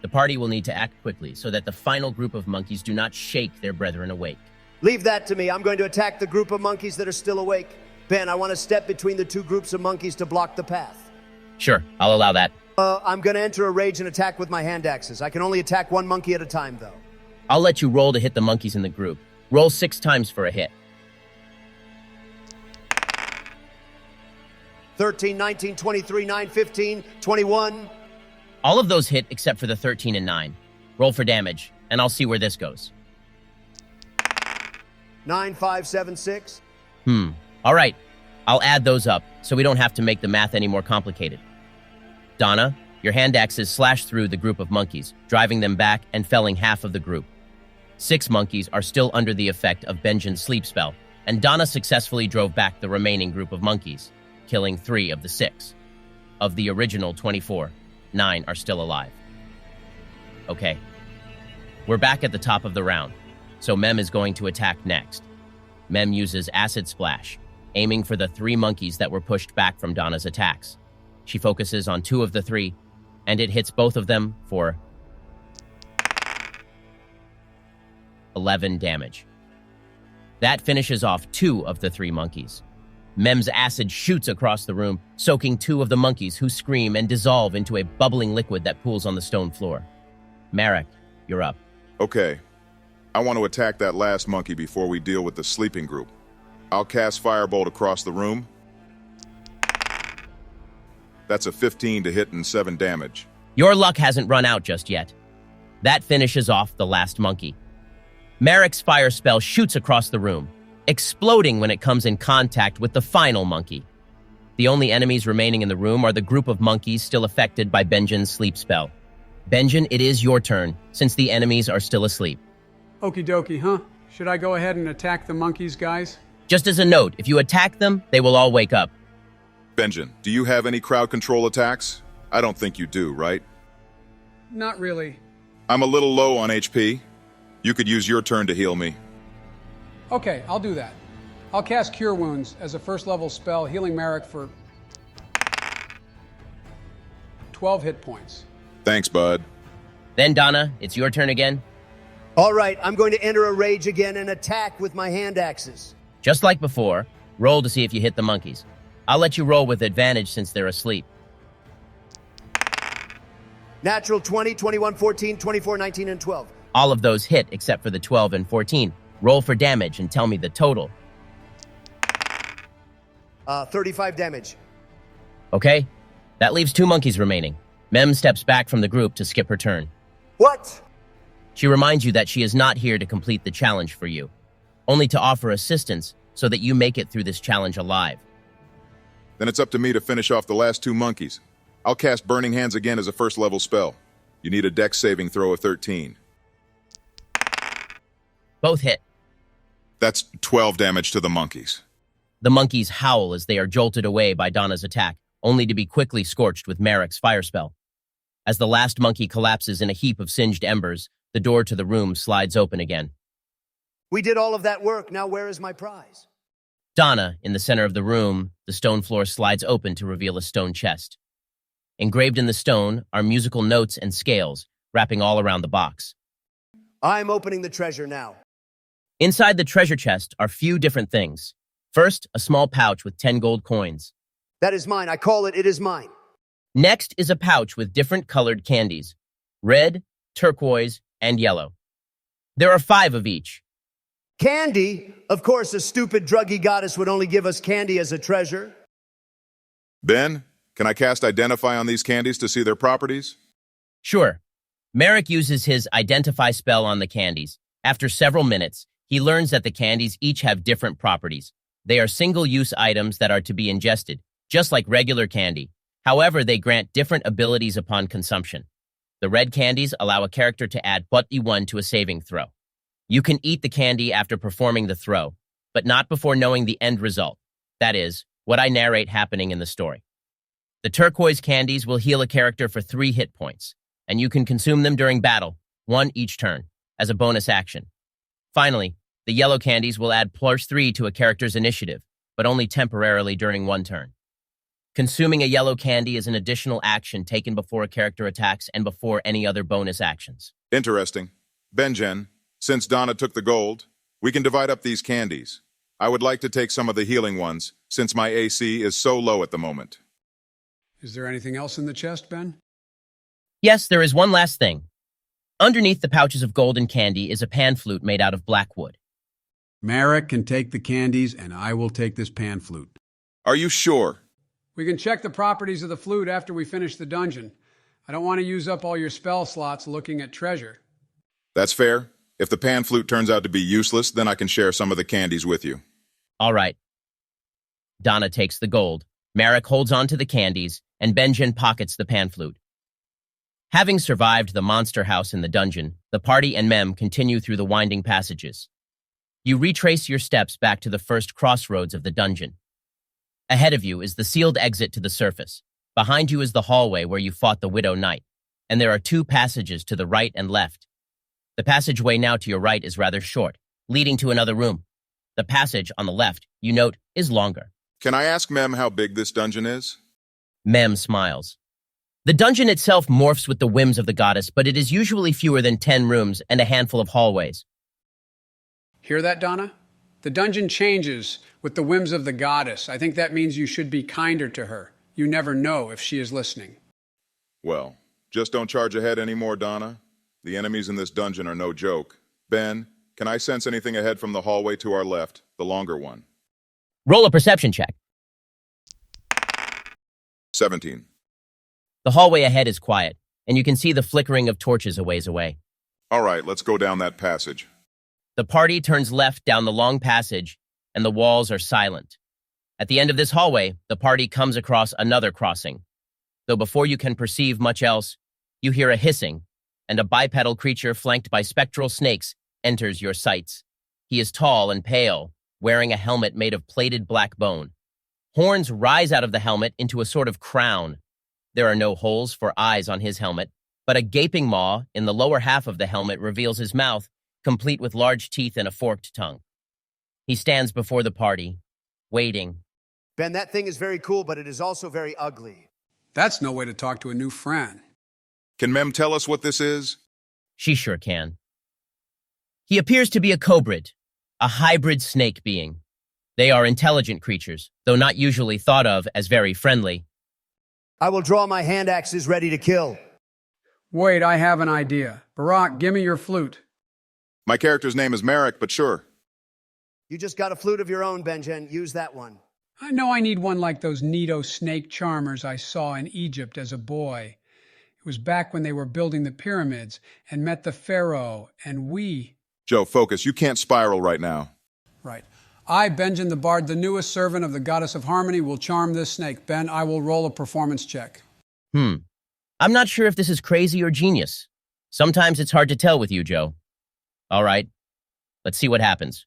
The party will need to act quickly so that the final group of monkeys do not shake their brethren awake. Leave that to me. I'm going to attack the group of monkeys that are still awake. Ben, I want to step between the two groups of monkeys to block the path. Sure, I'll allow that. I'm going to enter a rage and attack with my hand axes. I can only attack one monkey at a time, though. I'll let you roll to hit the monkeys in the group. Roll 6 times for a hit. 13, 19, 23, 9, 15, 21. All of those hit except for the 13 and 9. Roll for damage, and I'll see where this goes. 9, 5, 7, 6. All right, I'll add those up so we don't have to make the math any more complicated. Donna, your hand axes slash through the group of monkeys, driving them back and felling half of the group. 6 monkeys are still under the effect of Benjen's sleep spell, and Donna successfully drove back the remaining group of monkeys, killing 3 of the 6. Of the original 24, 9 are still alive. Okay, we're back at the top of the round, so Mem is going to attack next. Mem uses Acid Splash, aiming for the 3 monkeys that were pushed back from Donna's attacks. She focuses on 2 of the 3, and it hits both of them for 11 damage. That finishes off 2 of the 3 monkeys. Mem's acid shoots across the room, soaking 2 of the monkeys, who scream and dissolve into a bubbling liquid that pools on the stone floor. Marek, you're up. Okay. I want to attack that last monkey before we deal with the sleeping group. I'll cast Firebolt across the room. That's a 15 to hit and 7 damage. Your luck hasn't run out just yet. That finishes off the last monkey. Marek's fire spell shoots across the room, exploding when it comes in contact with the final monkey. The only enemies remaining in the room are the group of monkeys still affected by Benjen's sleep spell. Benjen, it is your turn, since the enemies are still asleep. Okie dokie, huh? Should I go ahead and attack the monkeys, guys? Just as a note, if you attack them, they will all wake up. Benjen, do you have any crowd control attacks? I don't think you do, right? Not really. I'm a little low on HP. You could use your turn to heal me. Okay, I'll do that. I'll cast Cure Wounds as a first-level spell, healing Marek for 12 hit points. Thanks, bud. Then, Donna, it's your turn again. All right, I'm going to enter a rage again and attack with my hand axes. Just like before, roll to see if you hit the monkeys. I'll let you roll with advantage since they're asleep. Natural 20, 21, 14, 24, 19, and 12. All of those hit except for the 12 and 14. Roll for damage and tell me the total. 35 damage. Okay, that leaves 2 monkeys remaining. Mem steps back from the group to skip her turn. What? She reminds you that she is not here to complete the challenge for you, only to offer assistance so that you make it through this challenge alive. Then it's up to me to finish off the last 2 monkeys. I'll cast Burning Hands again as a first-level spell. You need a dex saving throw of 13. Both hit. That's 12 damage to the monkeys. The monkeys howl as they are jolted away by Donna's attack, only to be quickly scorched with Marek's fire spell. As the last monkey collapses in a heap of singed embers, the door to the room slides open again. We did all of that work. Now where is my prize? Donna, in the center of the room, the stone floor slides open to reveal a stone chest. Engraved in the stone are musical notes and scales, wrapping all around the box. I'm opening the treasure now. Inside the treasure chest are few different things. First, a small pouch with 10 gold coins. That is mine. I call it, it is mine. Next is a pouch with different colored candies: red, turquoise, and yellow. There are 5 of each. Candy? Of course, a stupid druggy goddess would only give us candy as a treasure. Ben, can I cast Identify on these candies to see their properties? Sure. Marek uses his Identify spell on the candies. After several minutes, he learns that the candies each have different properties. They are single-use items that are to be ingested, just like regular candy. However, they grant different abilities upon consumption. The red candies allow a character to add +1 to a saving throw. You can eat the candy after performing the throw, but not before knowing the end result. That is, what I narrate happening in the story. The turquoise candies will heal a character for 3 hit points, and you can consume them during battle, 1 each turn, as a bonus action. Finally, the yellow candies will add +3 to a character's initiative, but only temporarily during 1 turn. Consuming a yellow candy is an additional action taken before a character attacks and before any other bonus actions. Interesting. Benjen, since Donna took the gold, we can divide up these candies. I would like to take some of the healing ones, since my AC is so low at the moment. Is there anything else in the chest, Ben? Yes, there is one last thing. Underneath the pouches of gold and candy is a pan flute made out of black wood. Merrick can take the candies, and I will take this pan flute. Are you sure? We can check the properties of the flute after we finish the dungeon. I don't want to use up all your spell slots looking at treasure. That's fair. If the pan flute turns out to be useless, then I can share some of the candies with you. All right. Donna takes the gold, Merrick holds on to the candies, and Benjen pockets the pan flute. Having survived the monster house in the dungeon, the party and Mem continue through the winding passages. You retrace your steps back to the first crossroads of the dungeon. Ahead of you is the sealed exit to the surface. Behind you is the hallway where you fought the Widow Knight, and there are two passages to the right and left. The passageway now to your right is rather short, leading to another room. The passage on the left, you note, is longer. Can I ask Mem how big this dungeon is? Mem smiles. The dungeon itself morphs with the whims of the goddess, but it is usually fewer than 10 rooms and a handful of hallways. Hear that, Donna? The dungeon changes with the whims of the goddess. I think that means you should be kinder to her. You never know if she is listening. Well, just don't charge ahead anymore, Donna. The enemies in this dungeon are no joke. Ben, can I sense anything ahead from the hallway to our left, the longer one? Roll a perception check. 17. The hallway ahead is quiet, and you can see the flickering of torches a ways away. All right, let's go down that passage. The party turns left down the long passage, and the walls are silent. At the end of this hallway, the party comes across another crossing. Though before you can perceive much else, you hear a hissing, and a bipedal creature flanked by spectral snakes enters your sights. He is tall and pale, wearing a helmet made of plated black bone. Horns rise out of the helmet into a sort of crown. There are no holes for eyes on his helmet, but a gaping maw in the lower half of the helmet reveals his mouth, complete with large teeth and a forked tongue. He stands before the party, waiting. Ben, that thing is very cool, but it is also very ugly. That's no way to talk to a new friend. Can Mem tell us what this is? She sure can. He appears to be a cobra, a hybrid snake being. They are intelligent creatures, though not usually thought of as very friendly. I will draw my hand axes ready to kill. Wait, I have an idea. Barack, give me your flute. My character's name is Merrick, but sure. You just got a flute of your own, Benjen. Use that one. I know I need one like those neato snake charmers I saw in Egypt as a boy. It was back when they were building the pyramids and met the pharaoh, and we... Joe, focus. You can't spiral right now. Right. I, Benjen the Bard, the newest servant of the goddess of harmony, will charm this snake. Ben, I will roll a performance check. I'm not sure if this is crazy or genius. Sometimes it's hard to tell with you, Joe. All right, let's see what happens.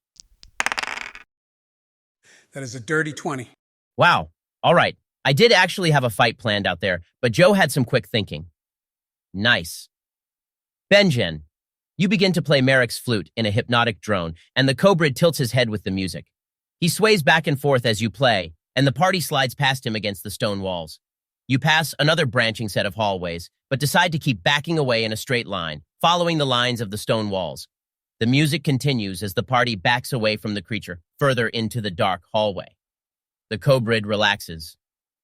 That is a dirty 20. Wow. All right. I did actually have a fight planned out there, but Joe had some quick thinking. Nice. Benjen, you begin to play Merrick's flute in a hypnotic drone, and the cobra tilts his head with the music. He sways back and forth as you play, and the party slides past him against the stone walls. You pass another branching set of hallways, but decide to keep backing away in a straight line, following the lines of the stone walls. The music continues as the party backs away from the creature, further into the dark hallway. The cobra relaxes.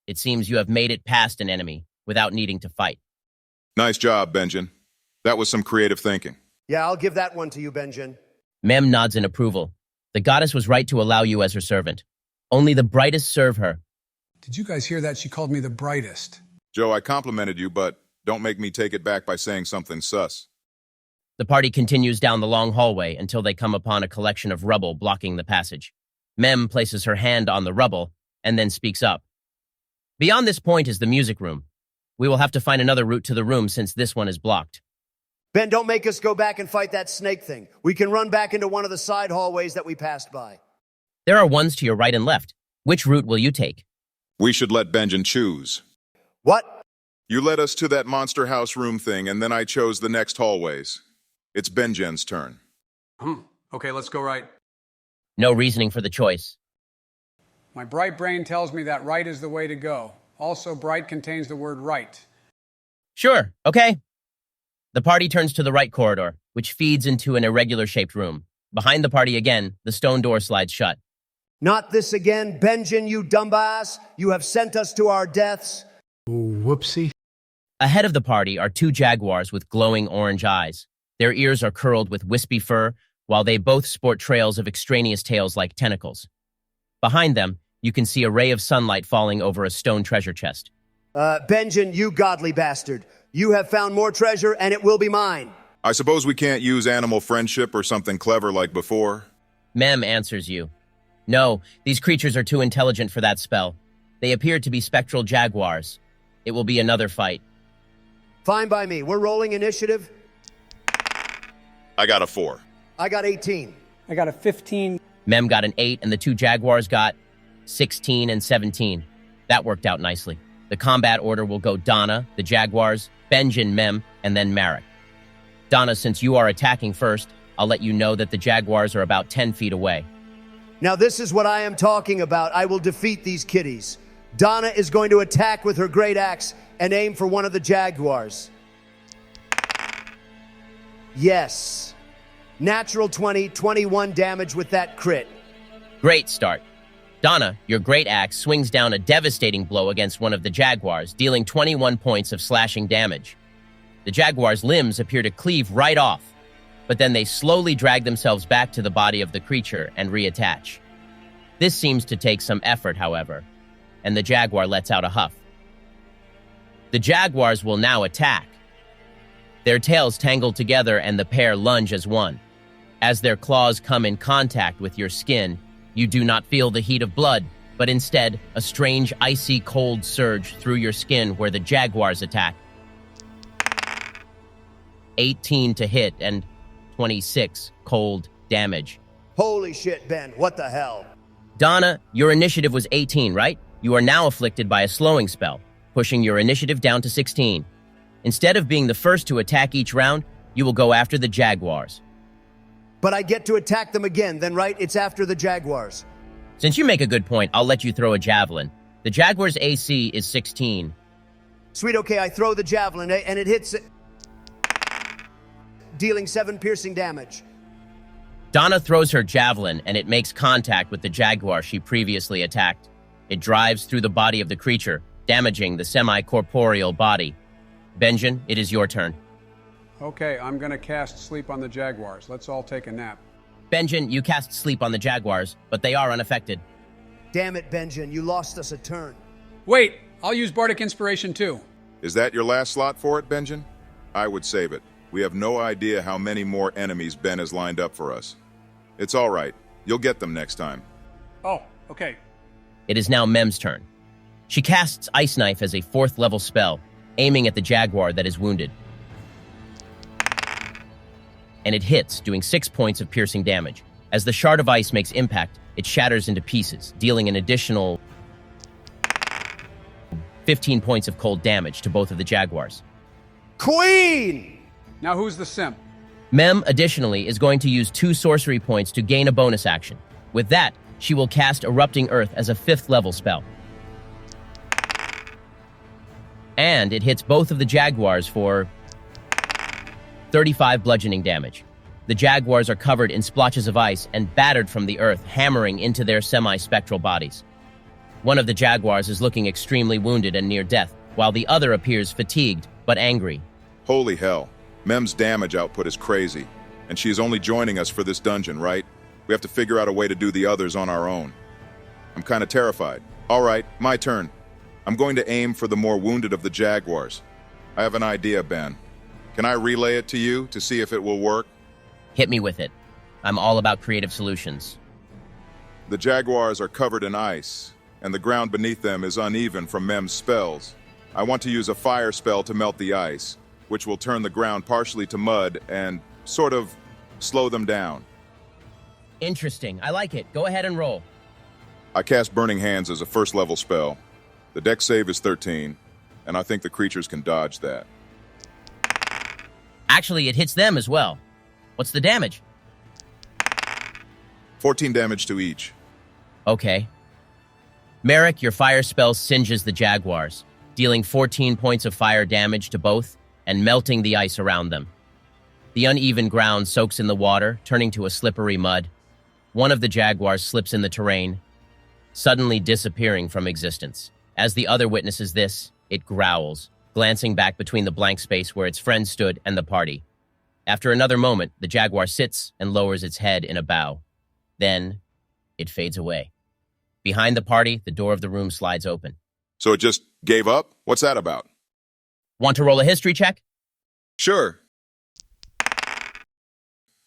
It seems you have made it past an enemy without needing to fight. Nice job, Benjen. That was some creative thinking. Yeah, I'll give that one to you, Benjen. Mem nods in approval. The goddess was right to allow you as her servant. Only the brightest serve her. Did you guys hear that? She called me the brightest. Joe, I complimented you, but don't make me take it back by saying something sus. The party continues down the long hallway until they come upon a collection of rubble blocking the passage. Mem places her hand on the rubble and then speaks up. Beyond this point is the music room. We will have to find another route to the room since this one is blocked. Ben, don't make us go back and fight that snake thing. We can run back into one of the side hallways that we passed by. There are ones to your right and left. Which route will you take? We should let Benjen choose. What? You led us to that monster house room thing, and then I chose the next hallways. It's Benjen's turn. Okay, let's go right. No reasoning for the choice. My bright brain tells me that right is the way to go. Also, bright contains the word right. Sure, okay. The party turns to the right corridor, which feeds into an irregular-shaped room. Behind the party again, the stone door slides shut. Not this again, Benjen, you dumbass. You have sent us to our deaths. Whoopsie. Ahead of the party are two jaguars with glowing orange eyes. Their ears are curled with wispy fur, while they both sport trails of extraneous tails like tentacles. Behind them, you can see a ray of sunlight falling over a stone treasure chest. Benjen, you godly bastard. You have found more treasure, and it will be mine. I suppose we can't use animal friendship or something clever like before? Mem answers you. No, these creatures are too intelligent for that spell. They appear to be spectral jaguars. It will be another fight. Fine by me. We're rolling initiative. I got a 4. I got 18. I got a 15. Mem got an 8, and the two jaguars got 16 and 17. That worked out nicely. The combat order will go Donna, the jaguars, Benjen, Mem, and then Marek. Donna, since you are attacking first, I'll let you know that the jaguars are about 10 feet away. Now this is what I am talking about. I will defeat these kitties. Donna is going to attack with her great axe and aim for one of the jaguars. Yes. Natural 20, 21 damage with that crit. Great start. Donna, your great axe swings down a devastating blow against one of the jaguars, dealing 21 points of slashing damage. The jaguar's limbs appear to cleave right off, but then they slowly drag themselves back to the body of the creature and reattach. This seems to take some effort, however, and the jaguar lets out a huff. The jaguars will now attack. Their tails tangle together and the pair lunge as one. As their claws come in contact with your skin, you do not feel the heat of blood, but instead a strange icy cold surge through your skin where the jaguars attack. 18 to hit and 26 cold damage. Holy shit, Ben. What the hell? Donna, your initiative was 18, right? You are now afflicted by a slowing spell, pushing your initiative down to 16. Instead of being the first to attack each round, you will go after the jaguars. But I get to attack them again, then, right? It's after the jaguars. Since you make a good point, I'll let you throw a javelin. The jaguar's AC is 16. Sweet, okay, I throw the javelin, and it hits it, dealing 7 piercing damage. Donna throws her javelin, and it makes contact with the jaguar she previously attacked. It drives through the body of the creature, damaging the semi-corporeal body. Benjen, it is your turn. Okay, I'm gonna cast Sleep on the Jaguars. Let's all take a nap. Benjen, you cast Sleep on the jaguars, but they are unaffected. Damn it, Benjen, you lost us a turn. Wait, I'll use Bardic Inspiration too. Is that your last slot for it, Benjen? I would save it. We have no idea how many more enemies Ben has lined up for us. It's all right. You'll get them next time. Oh, okay. It is now Mem's turn. She casts Ice Knife as a 4th level spell, aiming at the jaguar that is wounded. And it hits, doing 6 points of piercing damage. As the shard of ice makes impact, it shatters into pieces, dealing an additional 15 points of cold damage to both of the jaguars. Queen! Now who's the simp? Mem, additionally, is going to use 2 sorcery points to gain a bonus action. With that, she will cast Erupting Earth as a 5th level spell. And it hits both of the jaguars for 35 bludgeoning damage. The jaguars are covered in splotches of ice and battered from the earth, hammering into their semi-spectral bodies. One of the jaguars is looking extremely wounded and near death, while the other appears fatigued but angry. Holy hell. Mem's damage output is crazy, and she is only joining us for this dungeon, right? We have to figure out a way to do the others on our own. I'm kind of terrified. All right, my turn. I'm going to aim for the more wounded of the jaguars. I have an idea, Ben. Can I relay it to you to see if it will work? Hit me with it. I'm all about creative solutions. The jaguars are covered in ice, and the ground beneath them is uneven from Mem's spells. I want to use a fire spell to melt the ice, which will turn the ground partially to mud and sort of slow them down. Interesting. I like it. Go ahead and roll. I cast Burning Hands as a 1st level spell. The dex save is 13, and I think the creatures can dodge that. Actually, it hits them as well. What's the damage? 14 damage to each. Okay. Marek, your fire spell singes the jaguars, dealing 14 points of fire damage to both and melting the ice around them. The uneven ground soaks in the water, turning to a slippery mud. One of the jaguars slips in the terrain, suddenly disappearing from existence. As the other witnesses this, it growls, glancing back between the blank space where its friend stood and the party. After another moment, the jaguar sits and lowers its head in a bow. Then, it fades away. Behind the party, the door of the room slides open. So it just gave up? What's that about? Want to roll a history check? Sure.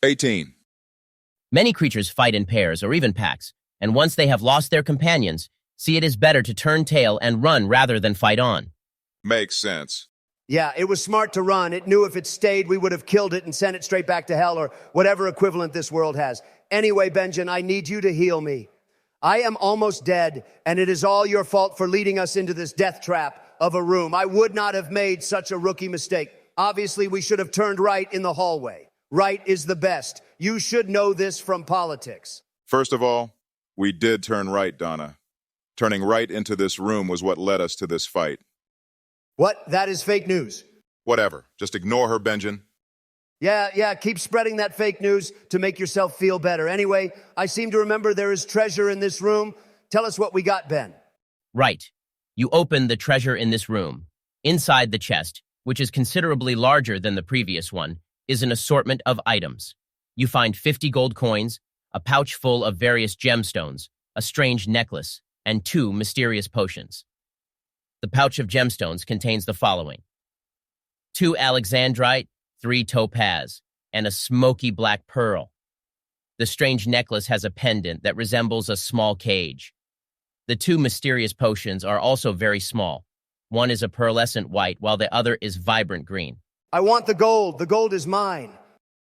18. Many creatures fight in pairs or even packs, and once they have lost their companions, see it is better to turn tail and run rather than fight on. Makes sense. Yeah, it was smart to run. It knew if it stayed, we would have killed it and sent it straight back to hell or whatever equivalent this world has. Anyway, Benjamin, I need you to heal me. I am almost dead, and it is all your fault for leading us into this death trap of a room. I would not have made such a rookie mistake. Obviously, we should have turned right in the hallway. Right is the best. You should know this from politics. First of all, we did turn right, Donna. Turning right into this room was what led us to this fight. What? That is fake news. Whatever. Just ignore her, Benjamin. Yeah, keep spreading that fake news to make yourself feel better. Anyway, I seem to remember there is treasure in this room. Tell us what we got, Ben. Right. You open the treasure in this room. Inside the chest, which is considerably larger than the previous one, is an assortment of items. You find 50 gold coins, a pouch full of various gemstones, a strange necklace, and 2 mysterious potions. The pouch of gemstones contains the following: 2 alexandrite, 3 topaz, and a smoky black pearl. The strange necklace has a pendant that resembles a small cage. The 2 mysterious potions are also very small. One is a pearlescent white, while the other is vibrant green. I want the gold. The gold is mine.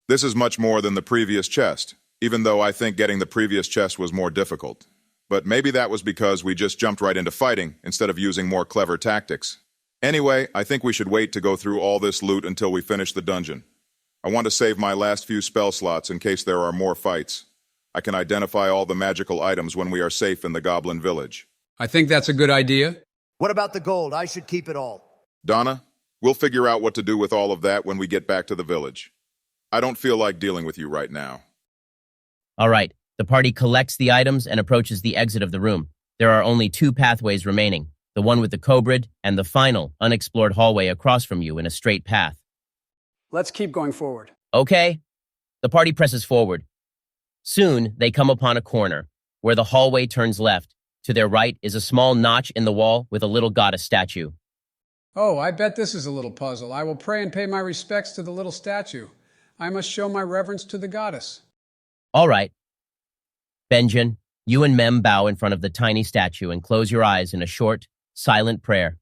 This is much more than the previous chest, even though I think getting the previous chest was more difficult. But maybe that was because we just jumped right into fighting instead of using more clever tactics. Anyway, I think we should wait to go through all this loot until we finish the dungeon. I want to save my last few spell slots in case there are more fights. I can identify all the magical items when we are safe in the Goblin Village. I think that's a good idea. What about the gold? I should keep it all. Donna, we'll figure out what to do with all of that when we get back to the village. I don't feel like dealing with you right now. All right, the party collects the items and approaches the exit of the room. There are only 2 pathways remaining, the one with the cobra and the final, unexplored hallway across from you in a straight path. Let's keep going forward. Okay. The party presses forward. Soon, they come upon a corner, where the hallway turns left. To their right is a small notch in the wall with a little goddess statue. Oh, I bet this is a little puzzle. I will pray and pay my respects to the little statue. I must show my reverence to the goddess. All right. Benjamin, you and Mem bow in front of the tiny statue and close your eyes in a short, silent prayer.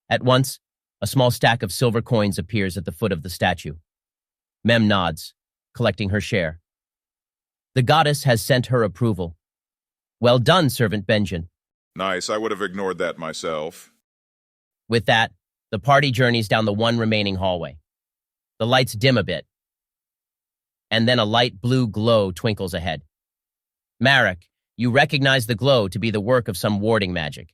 At once, a small stack of silver coins appears at the foot of the statue. Mem nods, collecting her share. The goddess has sent her approval. Well done, Servant Benjamin. Nice, I would have ignored that myself. With that, the party journeys down the one remaining hallway. The lights dim a bit, and then a light blue glow twinkles ahead. Marek, you recognize the glow to be the work of some warding magic.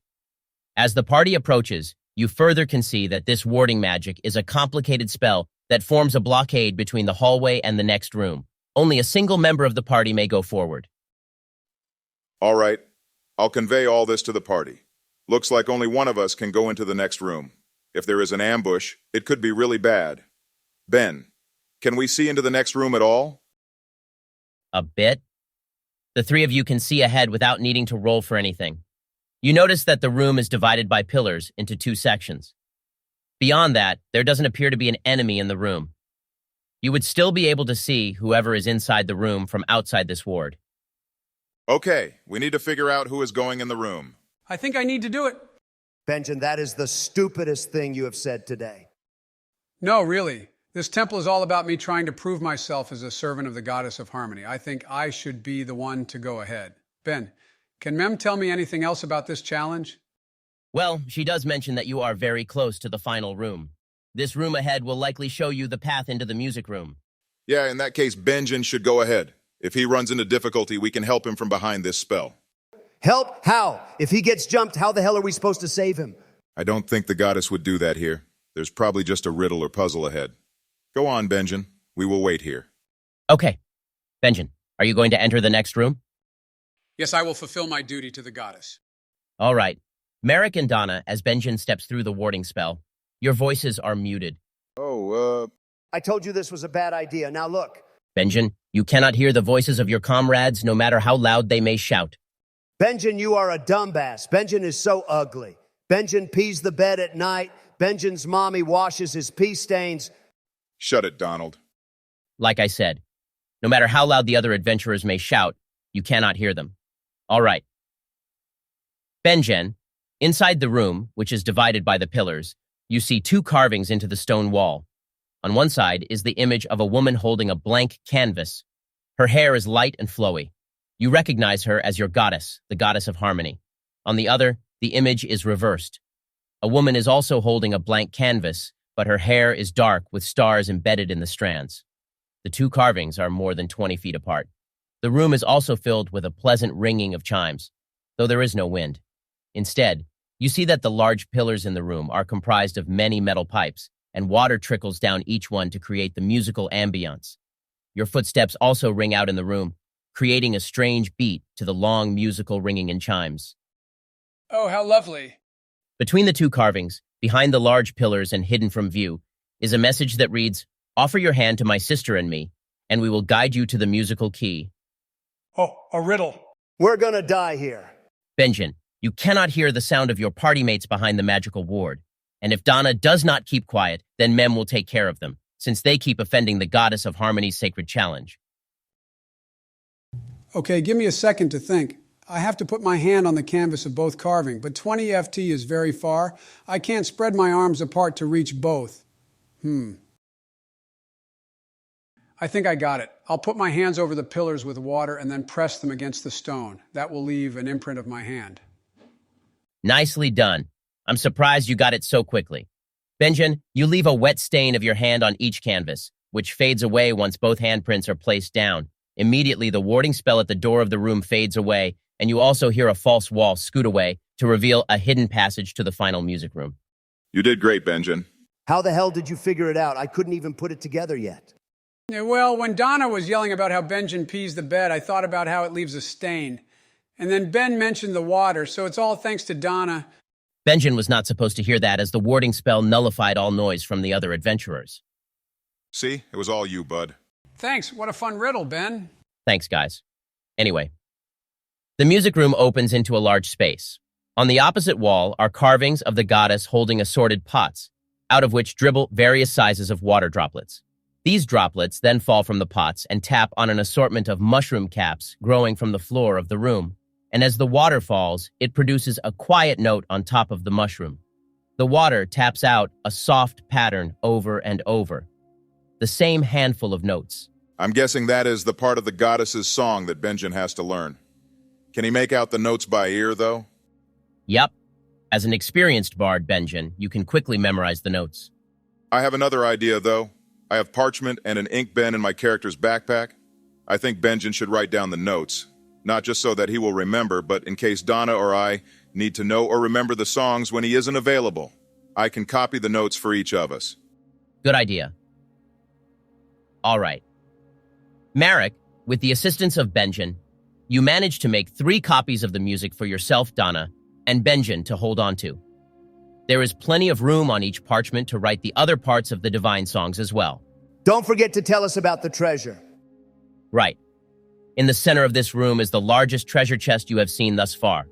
As the party approaches, you further can see that this warding magic is a complicated spell that forms a blockade between the hallway and the next room. Only a single member of the party may go forward. All right, I'll convey all this to the party. Looks like only one of us can go into the next room. If there is an ambush, it could be really bad. Ben, can we see into the next room at all? A bit. The 3 of you can see ahead without needing to roll for anything. You notice that the room is divided by pillars into 2 sections. Beyond that, there doesn't appear to be an enemy in the room. You would still be able to see whoever is inside the room from outside this ward. Okay, we need to figure out who is going in the room. I think I need to do it. Benjamin, that is the stupidest thing you have said today. No, really. This temple is all about me trying to prove myself as a servant of the goddess of harmony. I think I should be the one to go ahead. Ben, can Mem tell me anything else about this challenge? Well, she does mention that you are very close to the final room. This room ahead will likely show you the path into the music room. Yeah, in that case, Benjamin should go ahead. If he runs into difficulty, we can help him from behind this spell. Help? How? If he gets jumped, how the hell are we supposed to save him? I don't think the goddess would do that here. There's probably just a riddle or puzzle ahead. Go on, Benjamin. We will wait here. Okay. Benjamin, are you going to enter the next room? Yes, I will fulfill my duty to the goddess. All right. Merrick and Donna, as Benjen steps through the warding spell, your voices are muted. I told you this was a bad idea. Now look. Benjen, you cannot hear the voices of your comrades, no matter how loud they may shout. Benjen, you are a dumbass. Benjen is so ugly. Benjen pees the bed at night. Benjen's mommy washes his pee stains. Shut it, Donald. Like I said, no matter how loud the other adventurers may shout, you cannot hear them. All right. Benjen, inside the room, which is divided by the pillars, you see two carvings into the stone wall. On one side is the image of a woman holding a blank canvas. Her hair is light and flowy. You recognize her as your goddess, the goddess of harmony. On the other, the image is reversed. A woman is also holding a blank canvas, but her hair is dark with stars embedded in the strands. The two carvings are more than 20 feet apart. The room is also filled with a pleasant ringing of chimes, though there is no wind. Instead, you see that the large pillars in the room are comprised of many metal pipes, and water trickles down each one to create the musical ambience. Your footsteps also ring out in the room, creating a strange beat to the long musical ringing and chimes. Oh, how lovely. Between the two carvings, behind the large pillars and hidden from view, is a message that reads, "Offer your hand to my sister and me, and we will guide you to the musical key." Oh, a riddle. We're gonna die here. Benjen, you cannot hear the sound of your party mates behind the magical ward. And if Donna does not keep quiet, then Mem will take care of them, since they keep offending the goddess of harmony's sacred challenge. Okay, give me a second to think. I have to put my hand on the canvas of both carving, but 20 FT is very far. I can't spread my arms apart to reach both. I think I got it. I'll put my hands over the pillars with water and then press them against the stone. That will leave an imprint of my hand. Nicely done. I'm surprised you got it so quickly. Benjen, you leave a wet stain of your hand on each canvas, which fades away once both handprints are placed down. Immediately, the warding spell at the door of the room fades away, and you also hear a false wall scoot away to reveal a hidden passage to the final music room. You did great, Benjen. How the hell did you figure it out? I couldn't even put it together yet. Yeah, well, when Donna was yelling about how Benjen pees the bed, I thought about how it leaves a stain. And then Ben mentioned the water, so it's all thanks to Donna. Benjen was not supposed to hear that, as the warding spell nullified all noise from the other adventurers. See? It was all you, bud. Thanks. What a fun riddle, Ben. Thanks, guys. Anyway, the music room opens into a large space. On the opposite wall are carvings of the goddess holding assorted pots, out of which dribble various sizes of water droplets. These droplets then fall from the pots and tap on an assortment of mushroom caps growing from the floor of the room. And as the water falls, it produces a quiet note on top of the mushroom. The water taps out a soft pattern over and over. The same handful of notes. I'm guessing that is the part of the goddess's song that Benjen has to learn. Can he make out the notes by ear, though? Yup. As an experienced bard, Benjen, you can quickly memorize the notes. I have another idea, though. I have parchment and an ink pen in my character's backpack. I think Benjen should write down the notes. Not just so that he will remember, but in case Donna or I need to know or remember the songs when he isn't available. I can copy the notes for each of us. Good idea. All right. Marek, with the assistance of Benjen, you managed to make 3 copies of the music for yourself, Donna, and Benjen to hold on to. There is plenty of room on each parchment to write the other parts of the divine songs as well. Don't forget to tell us about the treasure. Right. In the center of this room is the largest treasure chest you have seen thus far.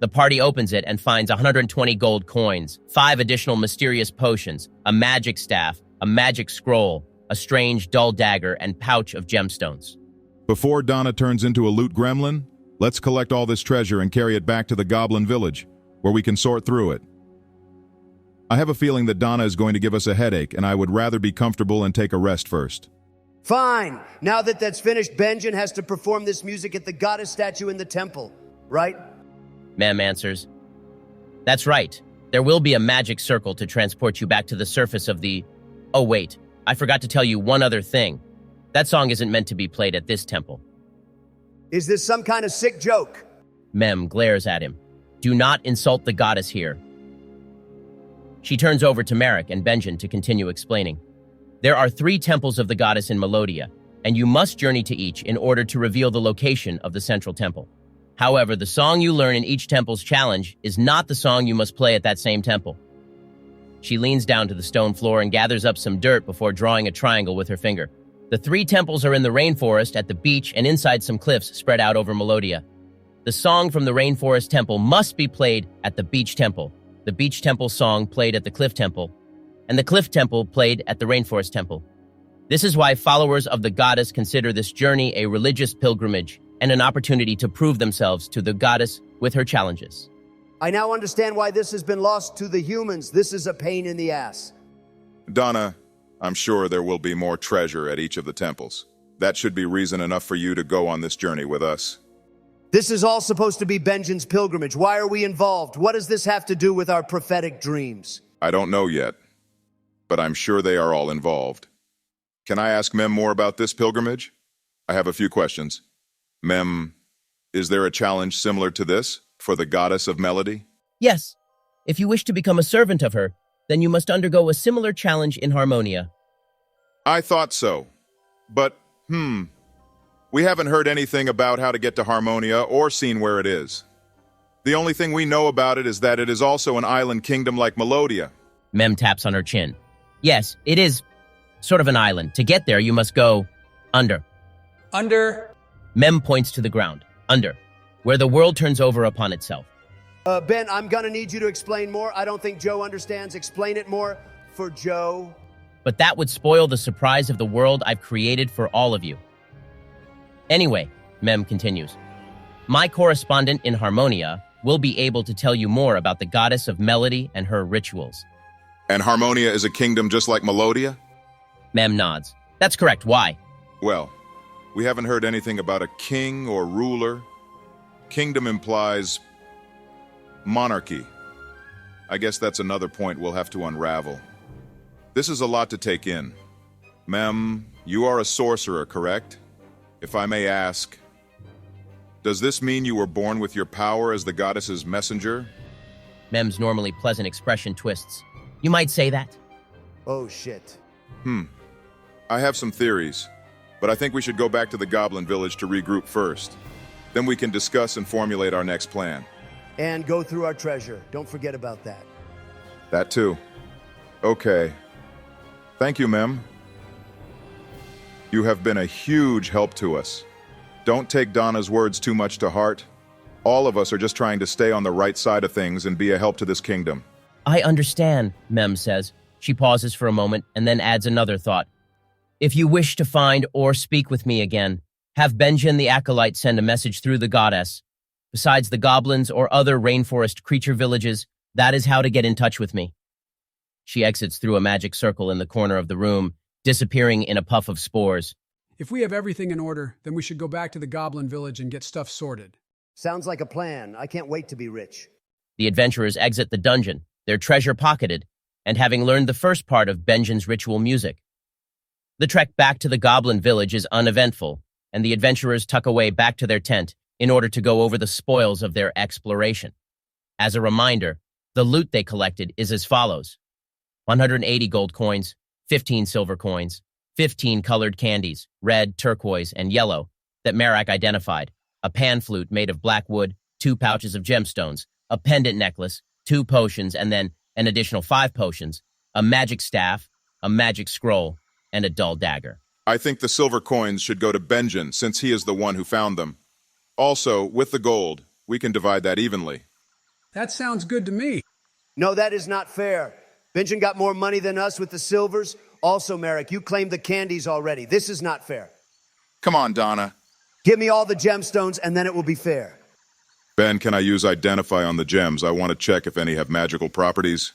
The party opens it and finds 120 gold coins, 5 additional mysterious potions, a magic staff, a magic scroll, a strange dull dagger, and pouch of gemstones. Before Donna turns into a loot gremlin, let's collect all this treasure and carry it back to the Goblin Village, where we can sort through it. I have a feeling that Donna is going to give us a headache, and I would rather be comfortable and take a rest first. Fine. Now that that's finished, Benjen has to perform this music at the goddess statue in the temple, right? Mem answers. That's right. There will be a magic circle to transport you back to the surface of the... Oh, wait. I forgot to tell you one other thing. That song isn't meant to be played at this temple. Is this some kind of sick joke? Mem glares at him. Do not insult the goddess here. She turns over to Marek and Benjen to continue explaining. There are 3 temples of the goddess in Melodia, and you must journey to each in order to reveal the location of the central temple. However, the song you learn in each temple's challenge is not the song you must play at that same temple. She leans down to the stone floor and gathers up some dirt before drawing a triangle with her finger. The 3 temples are in the rainforest, at the beach, and inside some cliffs spread out over Melodia. The song from the rainforest temple must be played at the beach temple, the beach temple song played at the cliff temple, and the cliff temple played at the rainforest temple. This is why followers of the goddess consider this journey a religious pilgrimage and an opportunity to prove themselves to the goddess with her challenges. I now understand why this has been lost to the humans. This is a pain in the ass. Donna, I'm sure there will be more treasure at each of the temples. That should be reason enough for you to go on this journey with us. This is all supposed to be Benjen's pilgrimage. Why are we involved? What does this have to do with our prophetic dreams? I don't know yet, but I'm sure they are all involved. Can I ask Mem more about this pilgrimage? I have a few questions. Mem, is there a challenge similar to this for the goddess of melody? Yes, if you wish to become a servant of her, then you must undergo a similar challenge in Harmonia. I thought so, but, we haven't heard anything about how to get to Harmonia or seen where it is. The only thing we know about it is that it is also an island kingdom like Melodia. Mem taps on her chin. Yes, it is sort of an island. To get there, you must go under. Under. Mem points to the ground, under, where the world turns over upon itself. Ben, I'm gonna need you to explain more. I don't think Joe understands. Explain it more for Joe. But that would spoil the surprise of the world I've created for all of you. Anyway, Mem continues, my correspondent in Harmonia will be able to tell you more about the goddess of melody and her rituals. And Harmonia is a kingdom just like Melodia? Mem nods. That's correct. Why? Well, we haven't heard anything about a king or ruler. Kingdom implies monarchy. I guess that's another point we'll have to unravel. This is a lot to take in. Mem, you are a sorcerer, correct? If I may ask, does this mean you were born with your power as the goddess's messenger? Mem's normally pleasant expression twists. You might say that. Oh, shit. I have some theories, but I think we should go back to the Goblin Village to regroup first. Then we can discuss and formulate our next plan. And go through our treasure. Don't forget about that. That too. Okay. Thank you, Mem. You have been a huge help to us. Don't take Donna's words too much to heart. All of us are just trying to stay on the right side of things and be a help to this kingdom. I understand, Mem says. She pauses for a moment and then adds another thought. If you wish to find or speak with me again, have Benjen the Acolyte send a message through the goddess. Besides the goblins or other rainforest creature villages, that is how to get in touch with me. She exits through a magic circle in the corner of the room, disappearing in a puff of spores. If we have everything in order, then we should go back to the Goblin Village and get stuff sorted. Sounds like a plan. I can't wait to be rich. The adventurers exit the dungeon, their treasure pocketed, and having learned the first part of Benjen's ritual music. The trek back to the Goblin Village is uneventful, and the adventurers tuck away back to their tent in order to go over the spoils of their exploration. As a reminder, the loot they collected is as follows: 180 gold coins, 15 silver coins, 15 colored candies, red, turquoise, and yellow, that Merak identified, a pan flute made of black wood, 2 pouches of gemstones, a pendant necklace, 2 potions, and then an additional 5 potions, a magic staff, a magic scroll, and a dull dagger. I think the silver coins should go to Benjen, since he is the one who found them. Also, with the gold, we can divide that evenly. That sounds good to me. No, that is not fair. Benjen got more money than us with the silvers. Also, Merrick, you claimed the candies already. This is not fair. Come on, Donna. Give me all the gemstones, and then it will be fair. Ben, can I use Identify on the gems? I want to check if any have magical properties.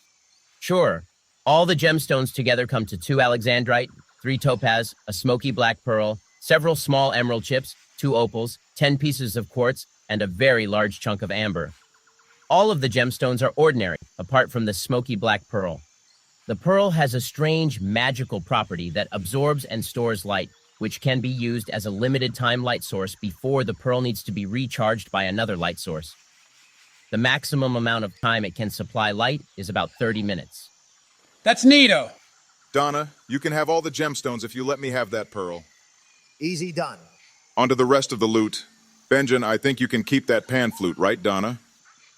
Sure. All the gemstones together come to 2 alexandrite, 3 topaz, a smoky black pearl, several small emerald chips, 2 opals, 10 pieces of quartz, and a very large chunk of amber. All of the gemstones are ordinary, apart from the smoky black pearl. The pearl has a strange magical property that absorbs and stores light, which can be used as a limited time light source before the pearl needs to be recharged by another light source. The maximum amount of time it can supply light is about 30 minutes. That's neato. Donna, you can have all the gemstones if you let me have that pearl. Easy done. On to the rest of the loot. Benjen, I think you can keep that pan flute, right, Donna?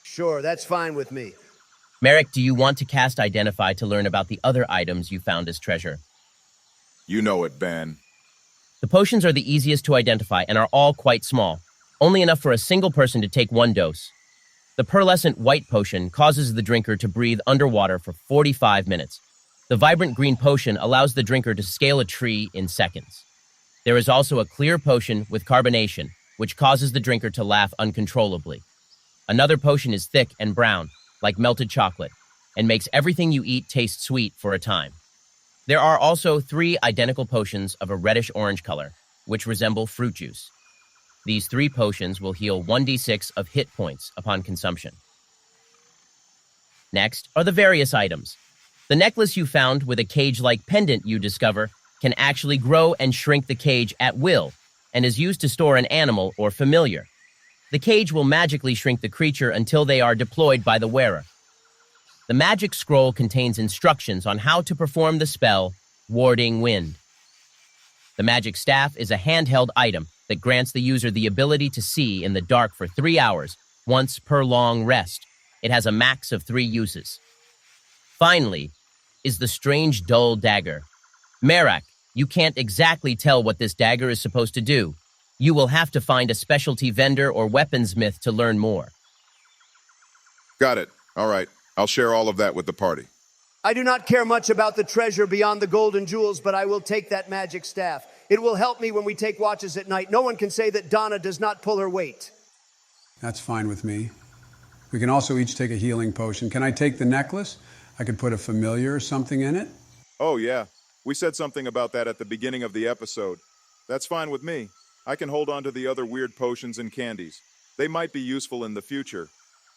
Sure, that's fine with me. Merrick, do you want to cast Identify to learn about the other items you found as treasure? You know it, Ben. The potions are the easiest to identify and are all quite small, only enough for a single person to take 1 dose. The pearlescent white potion causes the drinker to breathe underwater for 45 minutes. The vibrant green potion allows the drinker to scale a tree in seconds. There is also a clear potion with carbonation, which causes the drinker to laugh uncontrollably. Another potion is thick and brown, like melted chocolate, and makes everything you eat taste sweet for a time. There are also 3 identical potions of a reddish-orange color, which resemble fruit juice. These 3 potions will heal 1d6 of hit points upon consumption. Next are the various items. The necklace you found with a cage-like pendant you discover can actually grow and shrink the cage at will and is used to store an animal or familiar. The cage will magically shrink the creature until they are deployed by the wearer. The magic scroll contains instructions on how to perform the spell, Warding Wind. The magic staff is a handheld item that grants the user the ability to see in the dark for 3 hours, once per long rest. It has a max of 3 uses. Finally, is the strange dull dagger. Merrick, you can't exactly tell what this dagger is supposed to do. You will have to find a specialty vendor or weaponsmith to learn more. Got it. All right. I'll share all of that with the party. I do not care much about the treasure beyond the golden jewels, but I will take that magic staff. It will help me when we take watches at night. No one can say that Donna does not pull her weight. That's fine with me. We can also each take a healing potion. Can I take the necklace? I could put a familiar or something in it. Oh, yeah. We said something about that at the beginning of the episode. That's fine with me. I can hold on to the other weird potions and candies. They might be useful in the future.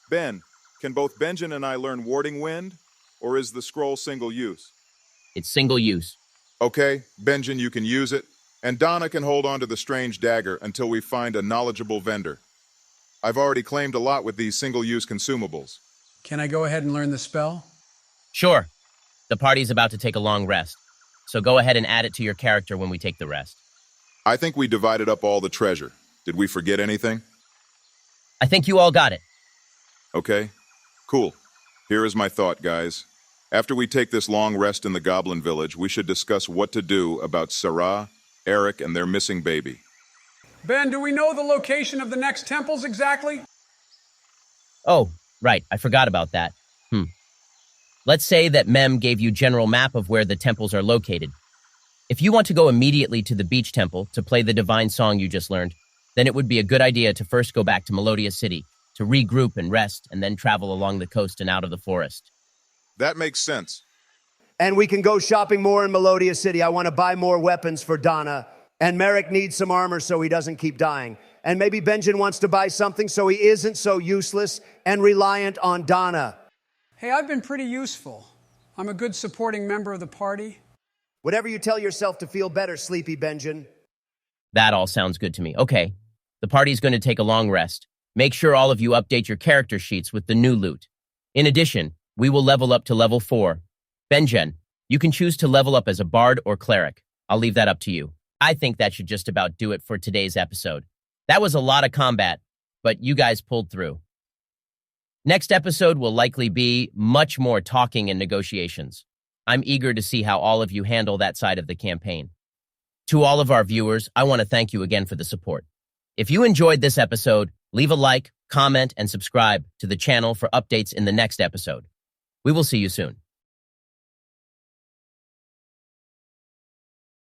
Ben, can both Benjen and I learn Warding Wind, or is the scroll single use? It's single use. Okay, Benjen, you can use it, and Donna can hold on to the strange dagger until we find a knowledgeable vendor. I've already claimed a lot with these single-use consumables. Can I go ahead and learn the spell? Sure. The party's about to take a long rest, so go ahead and add it to your character when we take the rest. I think we divided up all the treasure. Did we forget anything? I think you all got it. Okay, cool. Here is my thought, guys. After we take this long rest in the Goblin Village, we should discuss what to do about Sarah, Eric, and their missing baby. Ben, do we know the location of the next temples exactly? Oh, right, I forgot about that. Let's say that Mem gave you general map of where the temples are located. If you want to go immediately to the beach temple to play the divine song you just learned, then it would be a good idea to first go back to Melodia City, to regroup and rest, and then travel along the coast and out of the forest. That makes sense. And we can go shopping more in Melodia City. I want to buy more weapons for Donna. And Merrick needs some armor so he doesn't keep dying. And maybe Benjen wants to buy something so he isn't so useless and reliant on Donna. Hey, I've been pretty useful. I'm a good supporting member of the party. Whatever you tell yourself to feel better, sleepy Benjen. That all sounds good to me. Okay, the party's going to take a long rest. Make sure all of you update your character sheets with the new loot. In addition, we will level up to level 4. Benjen, you can choose to level up as a bard or cleric. I'll leave that up to you. I think that should just about do it for today's episode. That was a lot of combat, but you guys pulled through. Next episode will likely be much more talking and negotiations. I'm eager to see how all of you handle that side of the campaign. To all of our viewers, I want to thank you again for the support. If you enjoyed this episode, leave a like, comment, and subscribe to the channel for updates in the next episode. We will see you soon.